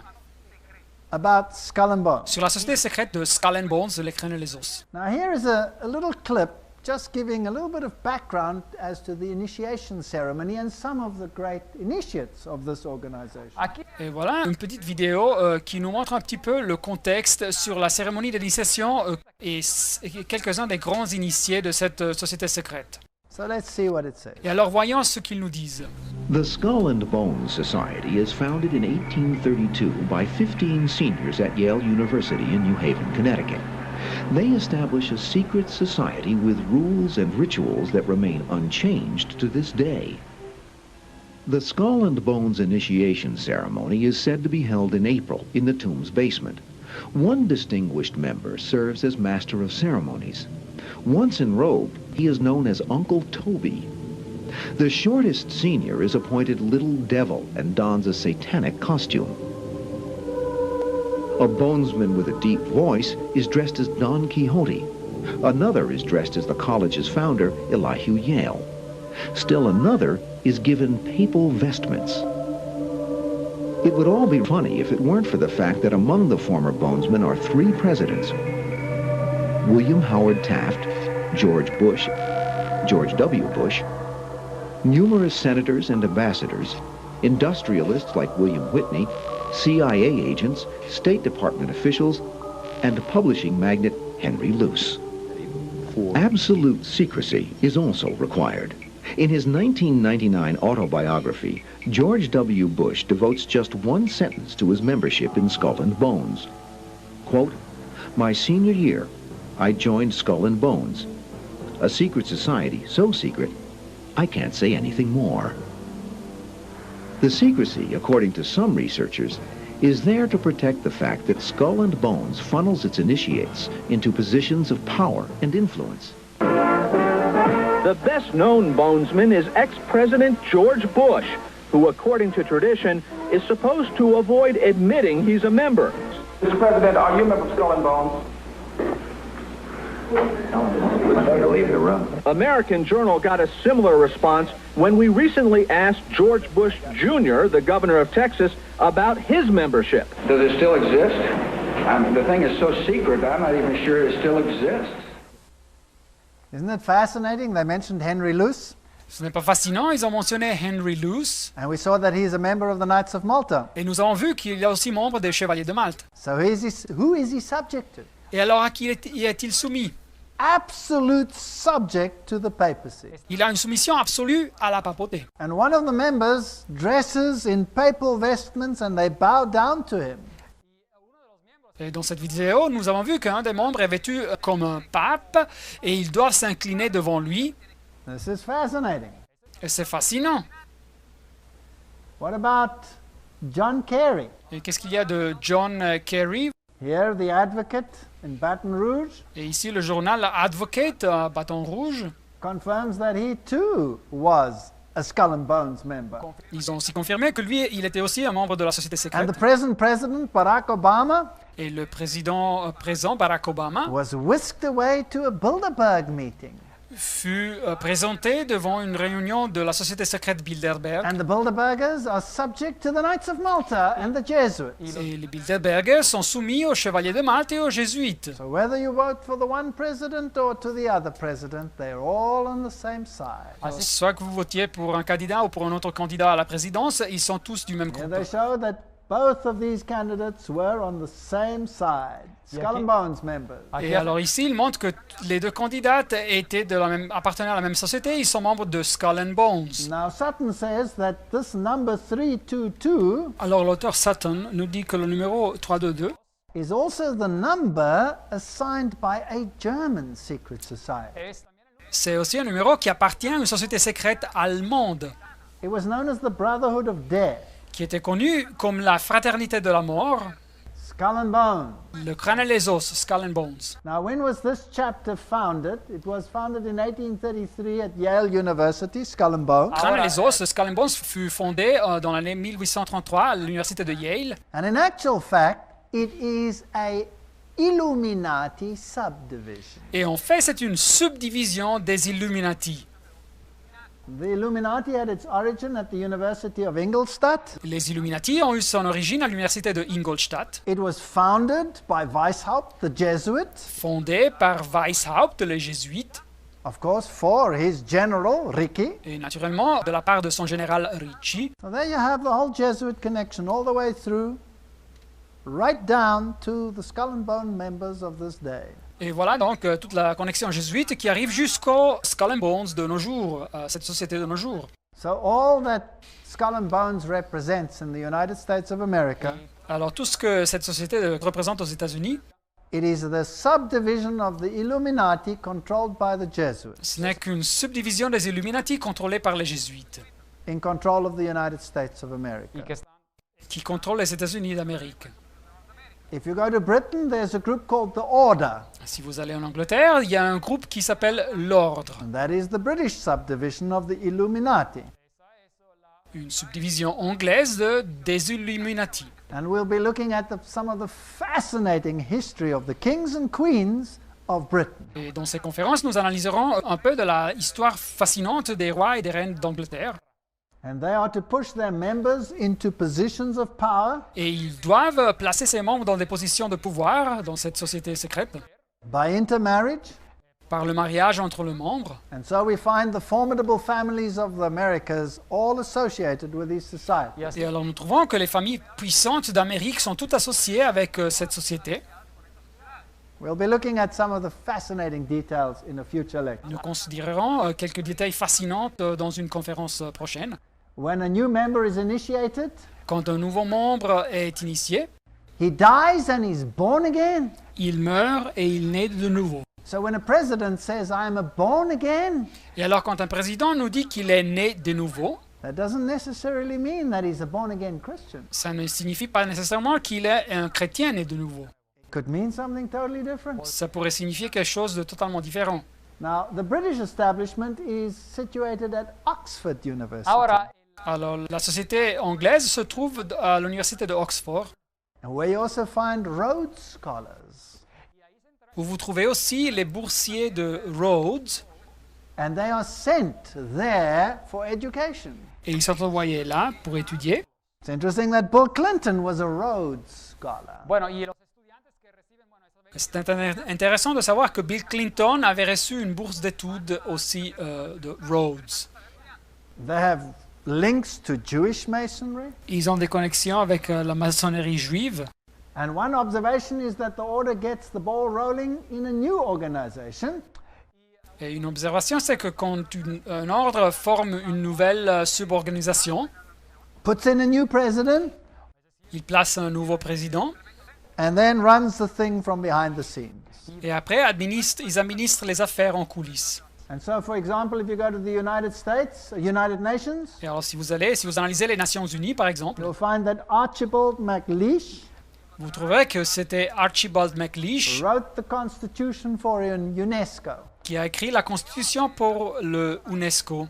About Skull and Bones. sur la société secrète de Skull and Bones, les crânes et les os. Now here is a little clip just giving a little bit of background as to the initiation ceremony and some of the great initiates of this organization. Et voilà une petite vidéo qui nous montre un petit peu le contexte sur la cérémonie d'initiation et quelques-uns des grands initiés de cette société secrète. So let's see what it says. Et alors voyons ce qu'ils nous disent. The Skull and Bones Society is founded in 1832 by 15 seniors at Yale University in New Haven, Connecticut. They establish a secret society with rules and rituals that remain unchanged to this day. The Skull and Bones initiation ceremony is said to be held in April in the tomb's basement. One distinguished member serves as master of ceremonies. Once enrobed, he is known as Uncle Toby. The shortest senior is appointed Little Devil and dons a satanic costume. A bonesman with a deep voice is dressed as Don Quixote. Another is dressed as the college's founder, Elihu Yale. Still another is given papal vestments. It would all be funny if it weren't for the fact that among the former bonesmen are 3 presidents: William Howard Taft, George Bush, George W. Bush, numerous senators and ambassadors, industrialists like William Whitney, CIA agents, State Department officials, and publishing magnate Henry Luce. Absolute secrecy is also required. In his 1999 autobiography, George W. Bush devotes just one sentence to his membership in Skull and Bones. Quote, "My senior year, I joined Skull and Bones, a secret society so secret, I can't say anything more." The secrecy, according to some researchers, is there to protect the fact that Skull and Bones funnels its initiates into positions of power and influence. The best-known bonesman is ex-President George Bush, who, according to tradition, is supposed to avoid admitting he's a member. Mr. President, are you a member of Skull and Bones? Leave the room. American Journal got a similar response when we recently asked George Bush Jr., the governor of Texas, about his membership. Does it still exist? The thing is so secret, I'm not even sure it still exists. Isn't it fascinating? They mentioned Henry Luce, Ce n'est pas fascinant, ils ont mentionné Henry Luce and we saw that he's a member of the Knights of Malta. et nous avons vu qu'il est aussi membre des Chevaliers de Malte. So who is he subject to? Et alors à qui est-il soumis? Absolute subject to the papacy. Il a une soumission absolue à la papauté. And one of the members dresses in papal vestments and they bow down to him. Et dans cette vidéo, nous avons vu qu'un des membres est vêtu comme un pape et ils doivent s'incliner devant lui. This is fascinating. Et c'est fascinant. What about John Kerry? Et qu'est-ce qu'il y a de John Kerry? Here, the advocate in Baton Rouge Et ici, le journal Advocate à Bâton Rouge. confirms that he too was a Skull and Bones member. Ils ont aussi confirmé que lui, il était aussi un membre de la société And secrète. the present president, Barack Obama, Et le président présent, Barack Obama, was whisked away to a Bilderberg meeting. fut présenté devant une réunion de la société secrète Bilderberg. And the Bilderbergers are subject to the Knights of Malta and the Jesuits. Et les Bilderbergers sont soumis aux Chevaliers de Malte et aux Jésuites. So whether you vote for the one president or to the other president, they're all on the same side. Alors, soit que vous votiez pour un candidat ou pour un autre candidat à la présidence, ils sont tous du même Here groupe. they show that both of these candidates were on the same side. Skull and Bones members. Et alors ici, il montre que les deux candidates appartenaient à la même société, ils sont membres de Skull and Bones. Now Sutton says that this number 322 Alors l'auteur Sutton nous dit que le numéro 322 is also the number assigned by a German secret society. c'est aussi un numéro qui appartient à une société secrète allemande, It was known as the Brotherhood of Death, qui était connue comme la Fraternité de la Mort, Skull and Bones. le crâne et les os, Skull and Bones. Now, when was this chapter founded? It was founded in 1833 at Yale University, Skull and Bones. Le crâne et les os, Skull and Bones fut fondé dans l'année 1833 à l'université de Yale. And in actual fact, it is a Illuminati subdivision. Et en fait, c'est une subdivision des Illuminati. The Illuminati had its origin at the University of Ingolstadt. Les Illuminati ont eu son origine à l'université de Ingolstadt, It was founded by Weishaupt, the Jesuit, fondée par Weishaupt, les jésuites, of course, for his general, Ricky. Et naturellement, de la part de son général Ricci. So there you have the whole Jesuit connection all the way through, right down to the Skull and Bone members of this day. Et voilà donc toute la connexion jésuite qui arrive jusqu'au Skull and Bones de nos jours, cette société de nos jours. So all that Skull and Bones represents in the United States of America, Alors tout ce que cette société représente aux États-Unis, it is the subdivision of the Illuminati controlled by the Jesuits, ce n'est qu'une subdivision des Illuminati contrôlée par les jésuites, in control of the United States of America. qui contrôlent les États-Unis d'Amérique. If you go to Britain, there's a group called the Order, Si vous allez en Angleterre, il y a un groupe qui s'appelle l'Ordre, and that is the British subdivision of the Illuminati. une subdivision anglaise des Illuminati. And we'll be looking at some of the fascinating history of the kings and queens of Britain. Et dans ces conférences, nous analyserons un peu de la histoire fascinante des rois et des reines d'Angleterre. And they are to push their members into positions of power Et ils doivent placer ces membres dans des positions de pouvoir dans cette société secrète by intermarriage. par le mariage entre les membres. And so we find the formidable families of the Americas all associated with these societies. Et alors nous trouvons que les familles puissantes d'Amérique sont toutes associées avec cette société. We'll be looking at some of the fascinating details in a future lecture. Nous considérerons quelques détails fascinants dans une conférence prochaine. When a new member is initiated, Quand un nouveau membre est initié, he dies and is born again. il meurt et il naît de nouveau. So when a president says, I am a born again, Et alors quand un président nous dit qu'il est né de nouveau, that doesn't necessarily mean that he's a born again Christian. ça ne signifie pas nécessairement qu'il est un chrétien né de nouveau. It could mean something totally different. Ça pourrait signifier quelque chose de totalement différent. Now, the British establishment is situated at Oxford University. Alors la société anglaise se trouve à l'université de Oxford, And where you also find Rhodes Scholars. où vous trouvez aussi les boursiers de Rhodes, And they are sent there for education. et ils sont envoyés là pour étudier. It's interesting that Bill Clinton was a Rhodes Scholar. C'est intéressant de savoir que Bill Clinton avait reçu une bourse d'études aussi de Rhodes. They have links to Jewish Masonry. Ils ont des connexions avec la maçonnerie juive. And one observation is that the order gets the ball rolling in a new organization. Et une observation, c'est que quand un ordre forme une nouvelle suborganisation, Puts in a new president, il place un nouveau président, and then runs the thing from behind the scenes. et après ils administrent les affaires en coulisses. And so, for example, if you go to the United States, United Nations, Et alors si vous analysez les Nations Unies par exemple, you'll find that Archibald MacLeish vous trouverez que c'était Archibald MacLeish wrote the Constitution for UNESCO. qui a écrit la Constitution pour le UNESCO.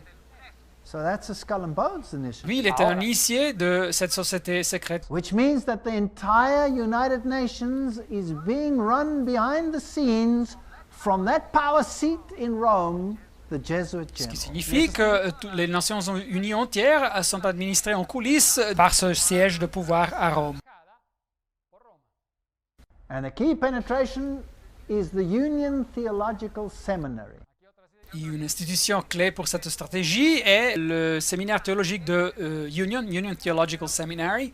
So that's a Skull and Bones initiative. Lui, il était un initié de cette société secrète. Which means that the entire United Nations is being run behind the scenes from that power seat in Rome, the Jesuit Ce qui general. signifie que les Nations Unies entières sont administrées en coulisses par ce siège de pouvoir à Rome. And a key penetration is the Union Theological Seminary. Et une institution clé pour cette stratégie est le séminaire théologique de Union Theological Seminary,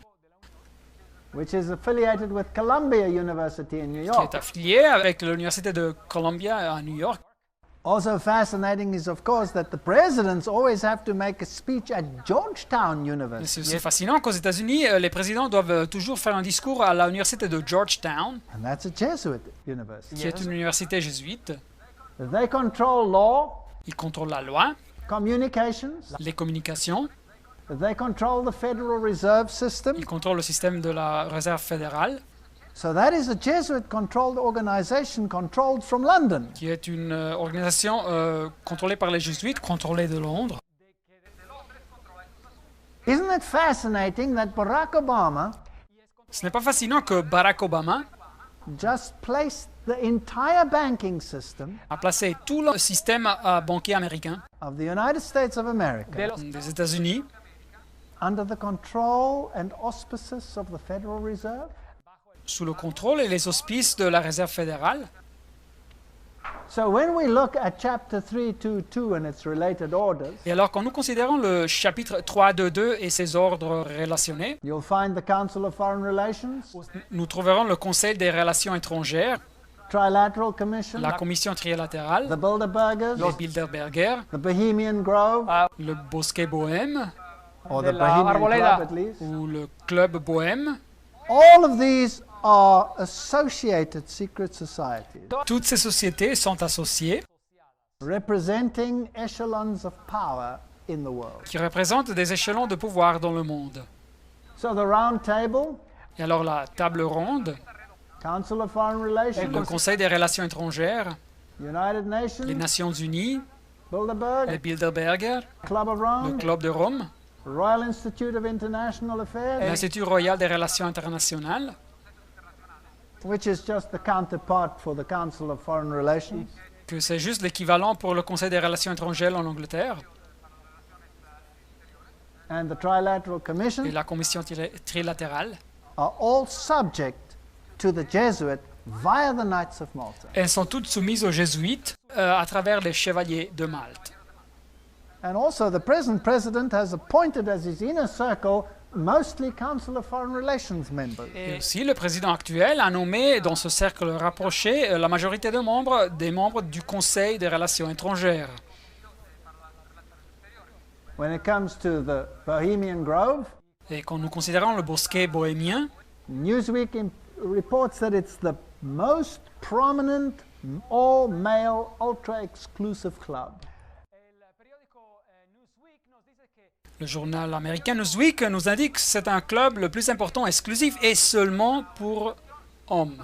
Which is affiliated with Columbia University in New qui York. est affilié avec l'université de Columbia à New York. Also fascinating is, of course, that the presidents always have to make a speech at Georgetown C'est University. aussi fascinant qu'aux États-Unis, les présidents doivent toujours faire un discours à l'université de Georgetown, And that's a Jesuit university. qui est une université jésuite. They control law, Ils contrôlent la loi, communications. les communications, They control the Federal Reserve System. ils contrôlent le système de la réserve fédérale, So that is a Jesuit-controlled organization controlled from London. qui est une organisation contrôlée par les jésuites, contrôlée de Londres. Isn't it fascinating that Barack Obama Ce n'est pas fascinant que Barack Obama just placed the entire banking system a placé tout le système bancaire américain of the United States of America des États-Unis under the control and auspices of the Federal Reserve? sous le contrôle et les auspices de la réserve fédérale, So when we look at chapter 3:2:2 and its related orders, Et alors, quand nous considérons le chapitre 3.2.2 et ses ordres relationnés, you'll find the Council of Foreign Relations, nous trouverons le Conseil des relations étrangères, Trilateral Commission, la Commission trilatérale, the Bilderbergers, les Bilderberger, the Bohemian Grove, le Bosquet Bohème or de the la Bohemian Arboleda. Club at least. ou le Club Bohème. All of these are associated secret societies Toutes ces sociétés sont associées, representing echelons of power in the world. qui représentent des échelons de pouvoir dans le monde. So the round table, Et alors la table ronde, Council of Foreign Relations, le Conseil des relations étrangères, United les Nations, Nations Unies, les Bilderberg, Bilderberger, Club of le Rome, Club de Rome, Royal Institute of International Affairs, l'Institut royal des relations internationales, which is just the counterpart for the Council of Foreign Relations, que c'est juste l'équivalent pour le Conseil des relations étrangères en Angleterre, and the Trilateral et Commission la Commission trilatérale. are all subject to the Jesuit via the Knights of Malta. Elles sont toutes soumises aux jésuites à travers les chevaliers de Malte. And also the present president has appointed as his inner circle mostly Council of Foreign Relations members. Et aussi, le président actuel a nommé dans ce cercle rapproché la majorité des membres du Conseil des relations étrangères. When it comes to the Bohemian Grove, Et quand nous considérons le bosquet bohémien, Newsweek reports that it's the most prominent all-male ultra-exclusive club. le journal américain Newsweek nous indique que c'est un club le plus important, exclusif et seulement pour hommes.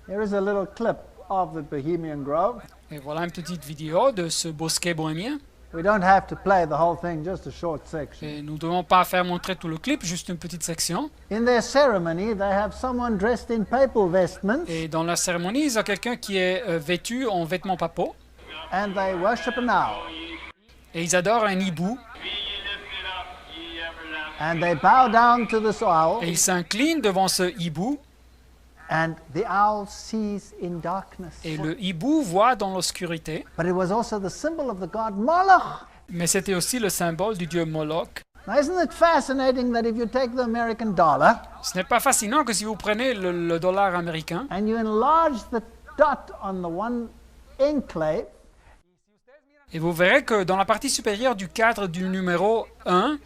Here is a little clip of the Bohemian Grove. Et voilà une petite vidéo de ce bosquet bohémien. We don't have to play the whole thing, just a short section. Et nous ne devons pas faire montrer tout le clip, juste une petite section. In their ceremony, they have someone dressed in papal vestments, Et dans la cérémonie, il y a quelqu'un qui est vêtu en vêtements papaux. and they worship an owl. Et ils adorent un hibou. And they bow down to this owl, Et ils s'inclinent devant ce hibou. and the owl sees in darkness. Et le hibou voit dans l'obscurité. But it was also the symbol of the god Moloch. Mais c'était aussi le symbole du dieu Moloch. Now, isn't it fascinating that if you take the American dollar Ce n'est pas fascinant que si vous prenez le dollar américain and you enlarge the dot on the one enclave, et vous verrez que dans la partie supérieure du cadre du numéro 1,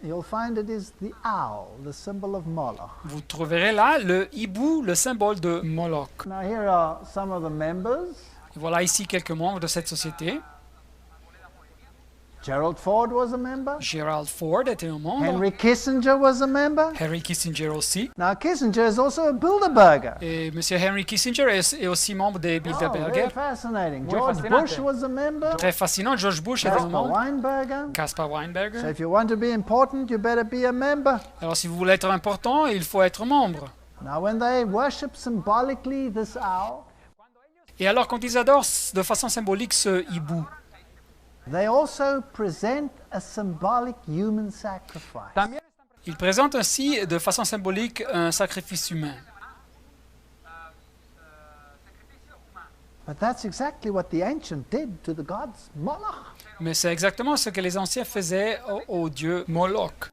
you'll find it is the owl, the symbol of Moloch. vous trouverez là le hibou, le symbole de Moloch. Now, here are some of the members. Et voilà ici quelques membres de cette société. Gerald Ford was a member. Gerald Ford était un membre. Henry Kissinger was a member. Henry Kissinger aussi. Now, Kissinger is also a Bilderberger. Et M. Henry Kissinger est aussi membre des Oh, Bilderberger. very fascinating. Muy George fascinante. Bush was a member. Très fascinant. George Bush est un Caspar membre. Weinberger. Caspar So Weinberger. if you want to be important, you better be a member. Alors si vous voulez être important, il faut être membre. Now, when they worship symbolically this owl, Et alors quand ils adorent de façon symbolique ce hibou, they also present a symbolic human sacrifice. También ils présentent ainsi de façon symbolique un sacrifice humain. But that's exactly what the ancient did to the gods Moloch. Mais c'est exactement ce que les anciens faisaient au dieu Moloch.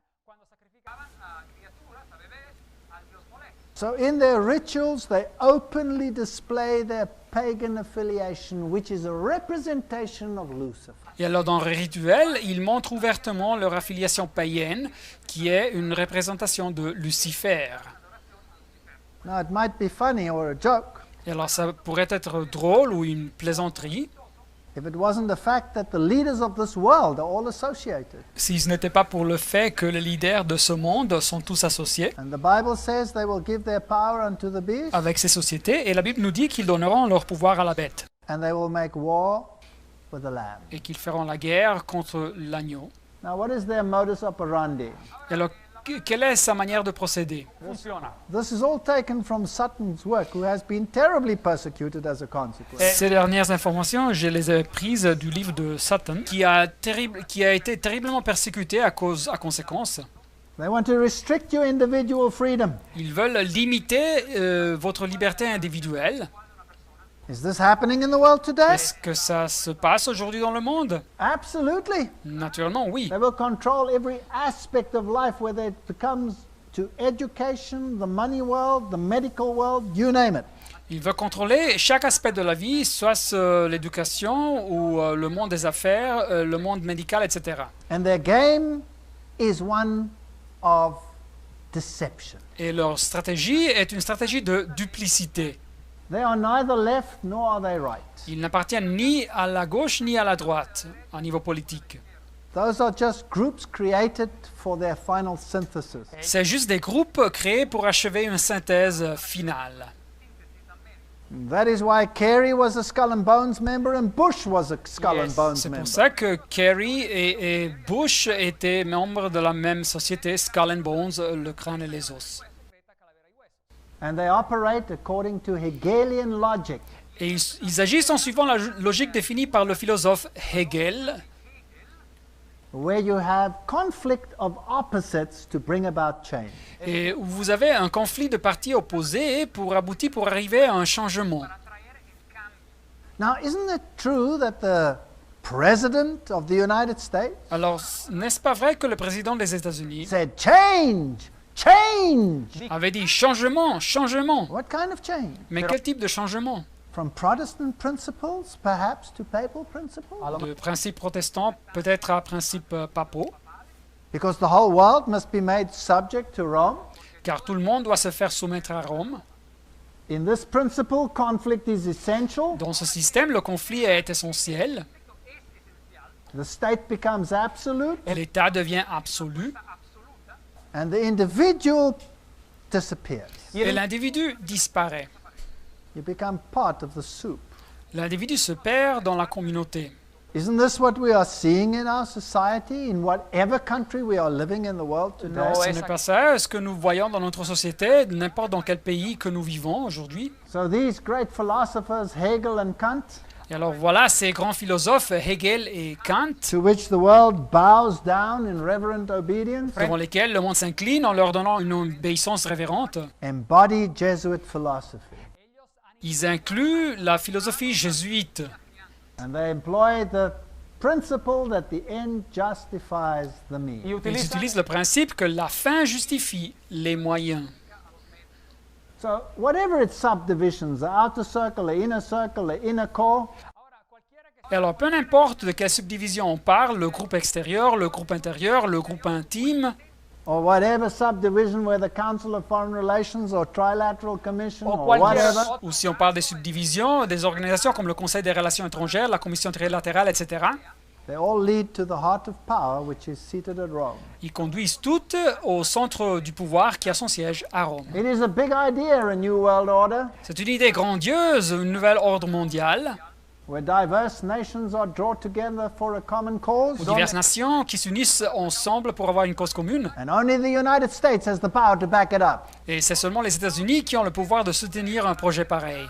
So in their rituals, they openly display their pagan affiliation, which is a representation of Lucifer. Et alors dans le rituel, ils montrent ouvertement leur affiliation païenne, qui est une représentation de Lucifer. Now, it might be funny or a joke Et alors ça pourrait être drôle ou une plaisanterie, if it wasn't the fact that the leaders of this world are all associated. si ce n'était pas pour le fait que les leaders de ce monde sont tous associés And the Bible says they will give their power unto the beast, avec ces sociétés, et la Bible nous dit qu'ils donneront leur pouvoir à la bête, and they will make war with the lamb. et qu'ils feront la guerre contre l'agneau. Now, what is their modus operandi? Et alors, quelle est sa manière de procéder? funciona. This is all taken from Sutton's work, who has been terribly persecuted as a consequence. Ces dernières informations, je les ai prises du livre de Sutton, qui a été terriblement persécuté à conséquence. They want to restrict your individual freedom. Ils veulent limiter votre liberté individuelle. Is this happening in the world today? Est-ce que ça se passe aujourd'hui dans le monde? Absolutely. Naturellement, oui. They will control every aspect of life, whether it becomes to education, the money world, the medical world, you name it. Il veut contrôler chaque aspect de la vie, soit l'éducation ou le monde des affaires, le monde médical, etc. And their game is one of deception. Et leur stratégie est une stratégie de duplicité. They are neither left nor are they right. Ils n'appartiennent ni à la gauche ni à la droite, au niveau politique. Those are just groups created for their final synthesis. C'est juste des groupes créés pour achever une synthèse finale. That is why Kerry was a Skull and Bones member and Bush was a Skull and Bones C'est member. pour ça que Kerry et Bush étaient membres de la même société, Skull and Bones, le crâne et les os. And they operate according to Hegelian logic. Et ils agissent en suivant la logique définie par le philosophe Hegel, Where you have conflict of opposites to bring about change. et où vous avez un conflit de partis opposés pour arriver à un changement. Now, isn't it true that the President of the United States Alors, n'est-ce pas vrai que le président des États-Unis said, change, change? avait dit changement, changement? What kind of change? Mais quel type de changement? From Protestant principles, perhaps, to papal principles? De principes protestants, peut-être à principes papaux, Because the whole world must be made subject to Rome. car tout le monde doit se faire soumettre à Rome. In this principle, conflict is essential. Dans ce système, le conflit est essentiel, The state becomes absolute, et l'État devient absolu, and the individual disappears. et l'individu disparaît. You become part of the soup. L'individu se perd dans la communauté. Isn't this what we are seeing in our society, in whatever country we are living in the world today? Ce n'est pas ça ce que nous voyons dans notre société, n'importe dans quel pays que nous vivons aujourd'hui. So these great philosophers, Hegel and Kant, Et alors voilà ces grands philosophes, Hegel et Kant, to which the world bows down in reverent obedience, devant lesquels le monde s'incline en leur donnant une obéissance révérente. embody Jesuit philosophy. Ils incluent la philosophie jésuite. And they employ the principle that the end justifies the means. Ils utilisent le principe que la fin justifie les moyens. So whatever its subdivisions, the outer circle, the inner core, Et alors, peu importe de quelle subdivision on parle, le groupe extérieur, le groupe intérieur, le groupe intime, or whatever subdivision where the Council of Foreign Relations or Trilateral Commission or whatever, ou si on parle des subdivisions, des organisations comme le Conseil des relations étrangères, la Commission trilatérale, etc., they all lead to the heart of power which is seated at Rome. ils conduisent toutes au centre du pouvoir qui a son siège à Rome. It is a big idea, a new world order, C'est une idée grandiose, une nouvelle ordre mondial, where diverse nations are drawn together for a common cause. où diverses nations qui s'unissent ensemble pour avoir une cause commune. And only the United States has the power to back it up. Et c'est seulement les États-Unis qui ont le pouvoir de soutenir un projet pareil.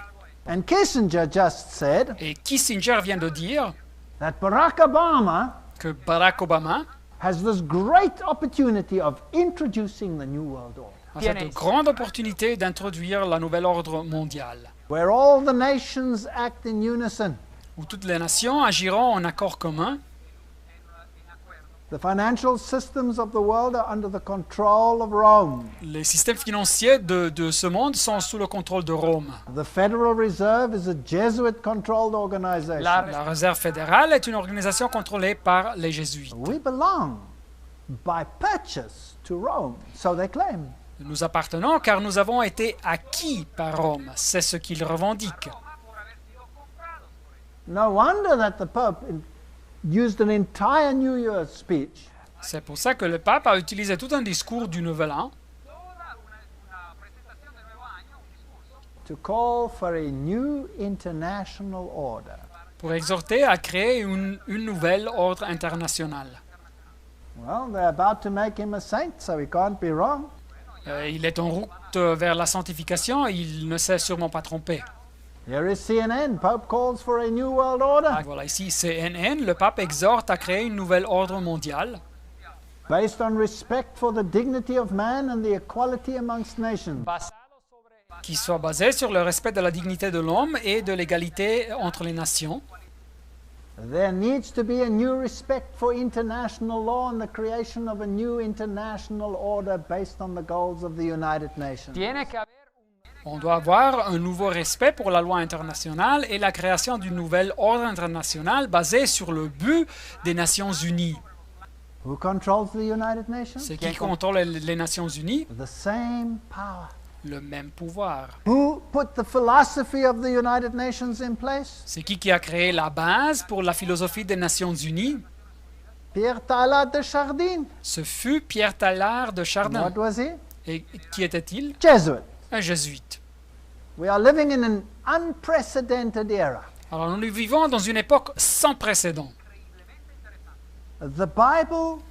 And Kissinger just said Et Kissinger vient de dire that Barack Obama que Barack Obama has this great opportunity of introducing the New World Order, a cette grande opportunité d'introduire la nouvelle ordre mondiale, where all the nations act in unison. où toutes les nations agiront en accord commun. The financial systems of the world are under the control of Rome. Les systèmes financiers de ce monde sont sous le contrôle de Rome. The Federal Reserve is a Jesuit-controlled organization. La Réserve fédérale est une organisation contrôlée par les jésuites. We belong by purchase to Rome, so they claim. Nous appartenons car nous avons été acquis par Rome. C'est ce qu'ils revendiquent. No wonder that the Pope used an entire New Year's speech C'est pour ça que le pape a utilisé tout un discours du Nouvel An to call for a new international order. pour exhorter à créer une nouvelle ordre internationale. Well, they're about to make him a saint, so he can't be wrong. Il est en route vers la sanctification, il ne s'est sûrement pas trompé. Here is CNN. Pope calls for a new world order. Voilà, ici CNN, le pape exhorte à créer une nouvelle ordre mondiale. based on respect for the dignity of man and the equality amongst nations. Qui soit basé sur le respect de la dignité de l'homme et de l'égalité entre les nations. There needs to be a new respect for international law and the creation of a new international order based on the goals of the United Nations. On doit avoir un nouveau respect pour la loi internationale et la création d'une nouvelle ordre international basée sur le but des Nations Unies. Who controls the United Nations? C'est qui contrôle les Nations Unies? The same power. Le même pouvoir. Who put the philosophy of the United Nations in place? C'est qui a créé la base pour la philosophie des Nations Unies? Pierre Taillat de Chardin. Ce fut Pierre Taillat de Chardin. What was he? Et qui était-il? Jesuit. Un jésuite. We are living in an unprecedented era. Alors nous vivons dans une époque sans précédent. The Bible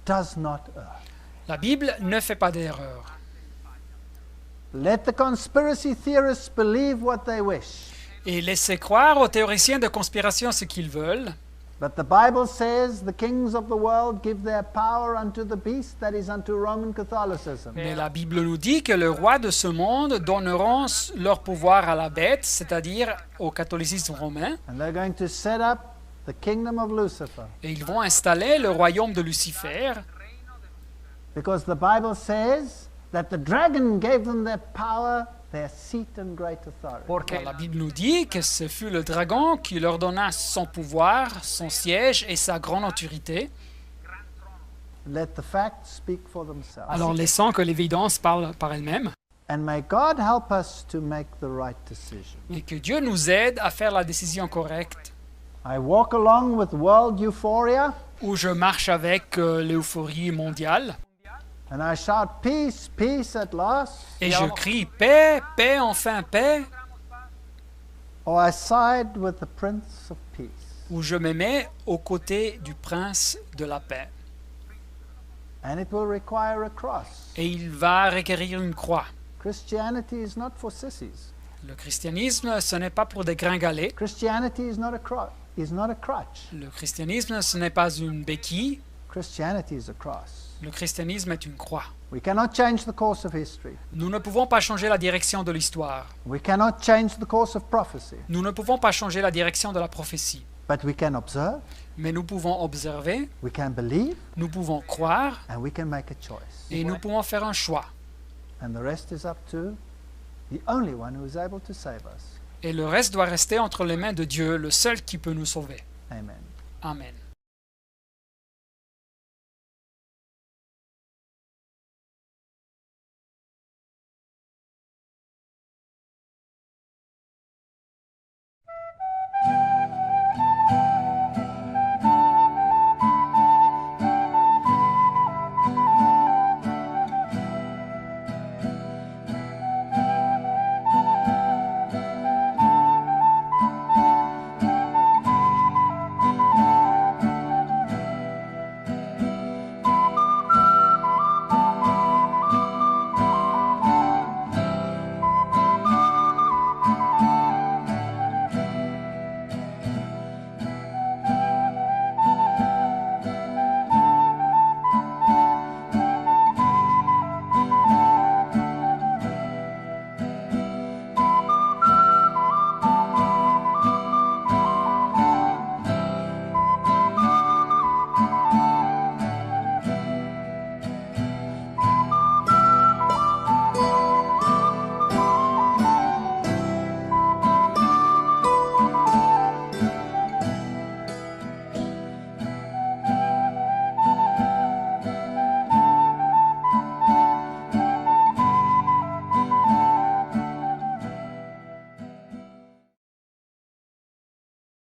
does not err. La Bible ne fait pas d'erreur. Let the conspiracy theorists believe what they wish. Et laissez croire aux théoriciens de conspiration ce qu'ils veulent. But the Bible says the kings of the world give their power unto the beast, that is unto Roman Catholicism. Mais la Bible nous dit que les rois de ce monde donneront leur pouvoir à la bête, c'est-à-dire au catholicisme romain, And they're going to set up the kingdom of Lucifer. et ils vont installer le royaume de Lucifer, Because the Bible says that the dragon gave them their power, their seat and great authority. car la Bible nous dit que ce fut le dragon qui leur donna son pouvoir, son siège et sa grande autorité. Let the facts speak for themselves. Alors laissons que l'évidence parle par elle-même, And may God help us to make the right decision. et que Dieu nous aide à faire la décision correcte, I walk along with world euphoria où je marche avec l'euphorie mondiale, and I shout peace, peace at last, et je crie paix, paix, enfin paix, or I side with the Prince of Peace. où je me mets aux côtés du prince de la paix. And it will require a cross. Et il va requérir une croix. Christianity is not for sissies. Le christianisme, ce n'est pas pour des gringalets. Christianity is not a crutch. Le christianisme, ce n'est pas une béquille. Christianity is a cross. Le christianisme est une croix. We cannot change the course of history. Nous ne pouvons pas changer la direction de l'histoire. We cannot change the course of prophecy. Nous ne pouvons pas changer la direction de la prophétie. But we can observe, Mais nous pouvons observer, we can believe, nous pouvons croire, and we can make a choice. et nous pouvons faire un choix. And the rest is up to the only one who is able to save us. Et le reste doit rester entre les mains de Dieu, le seul qui peut nous sauver. Amen. Amen.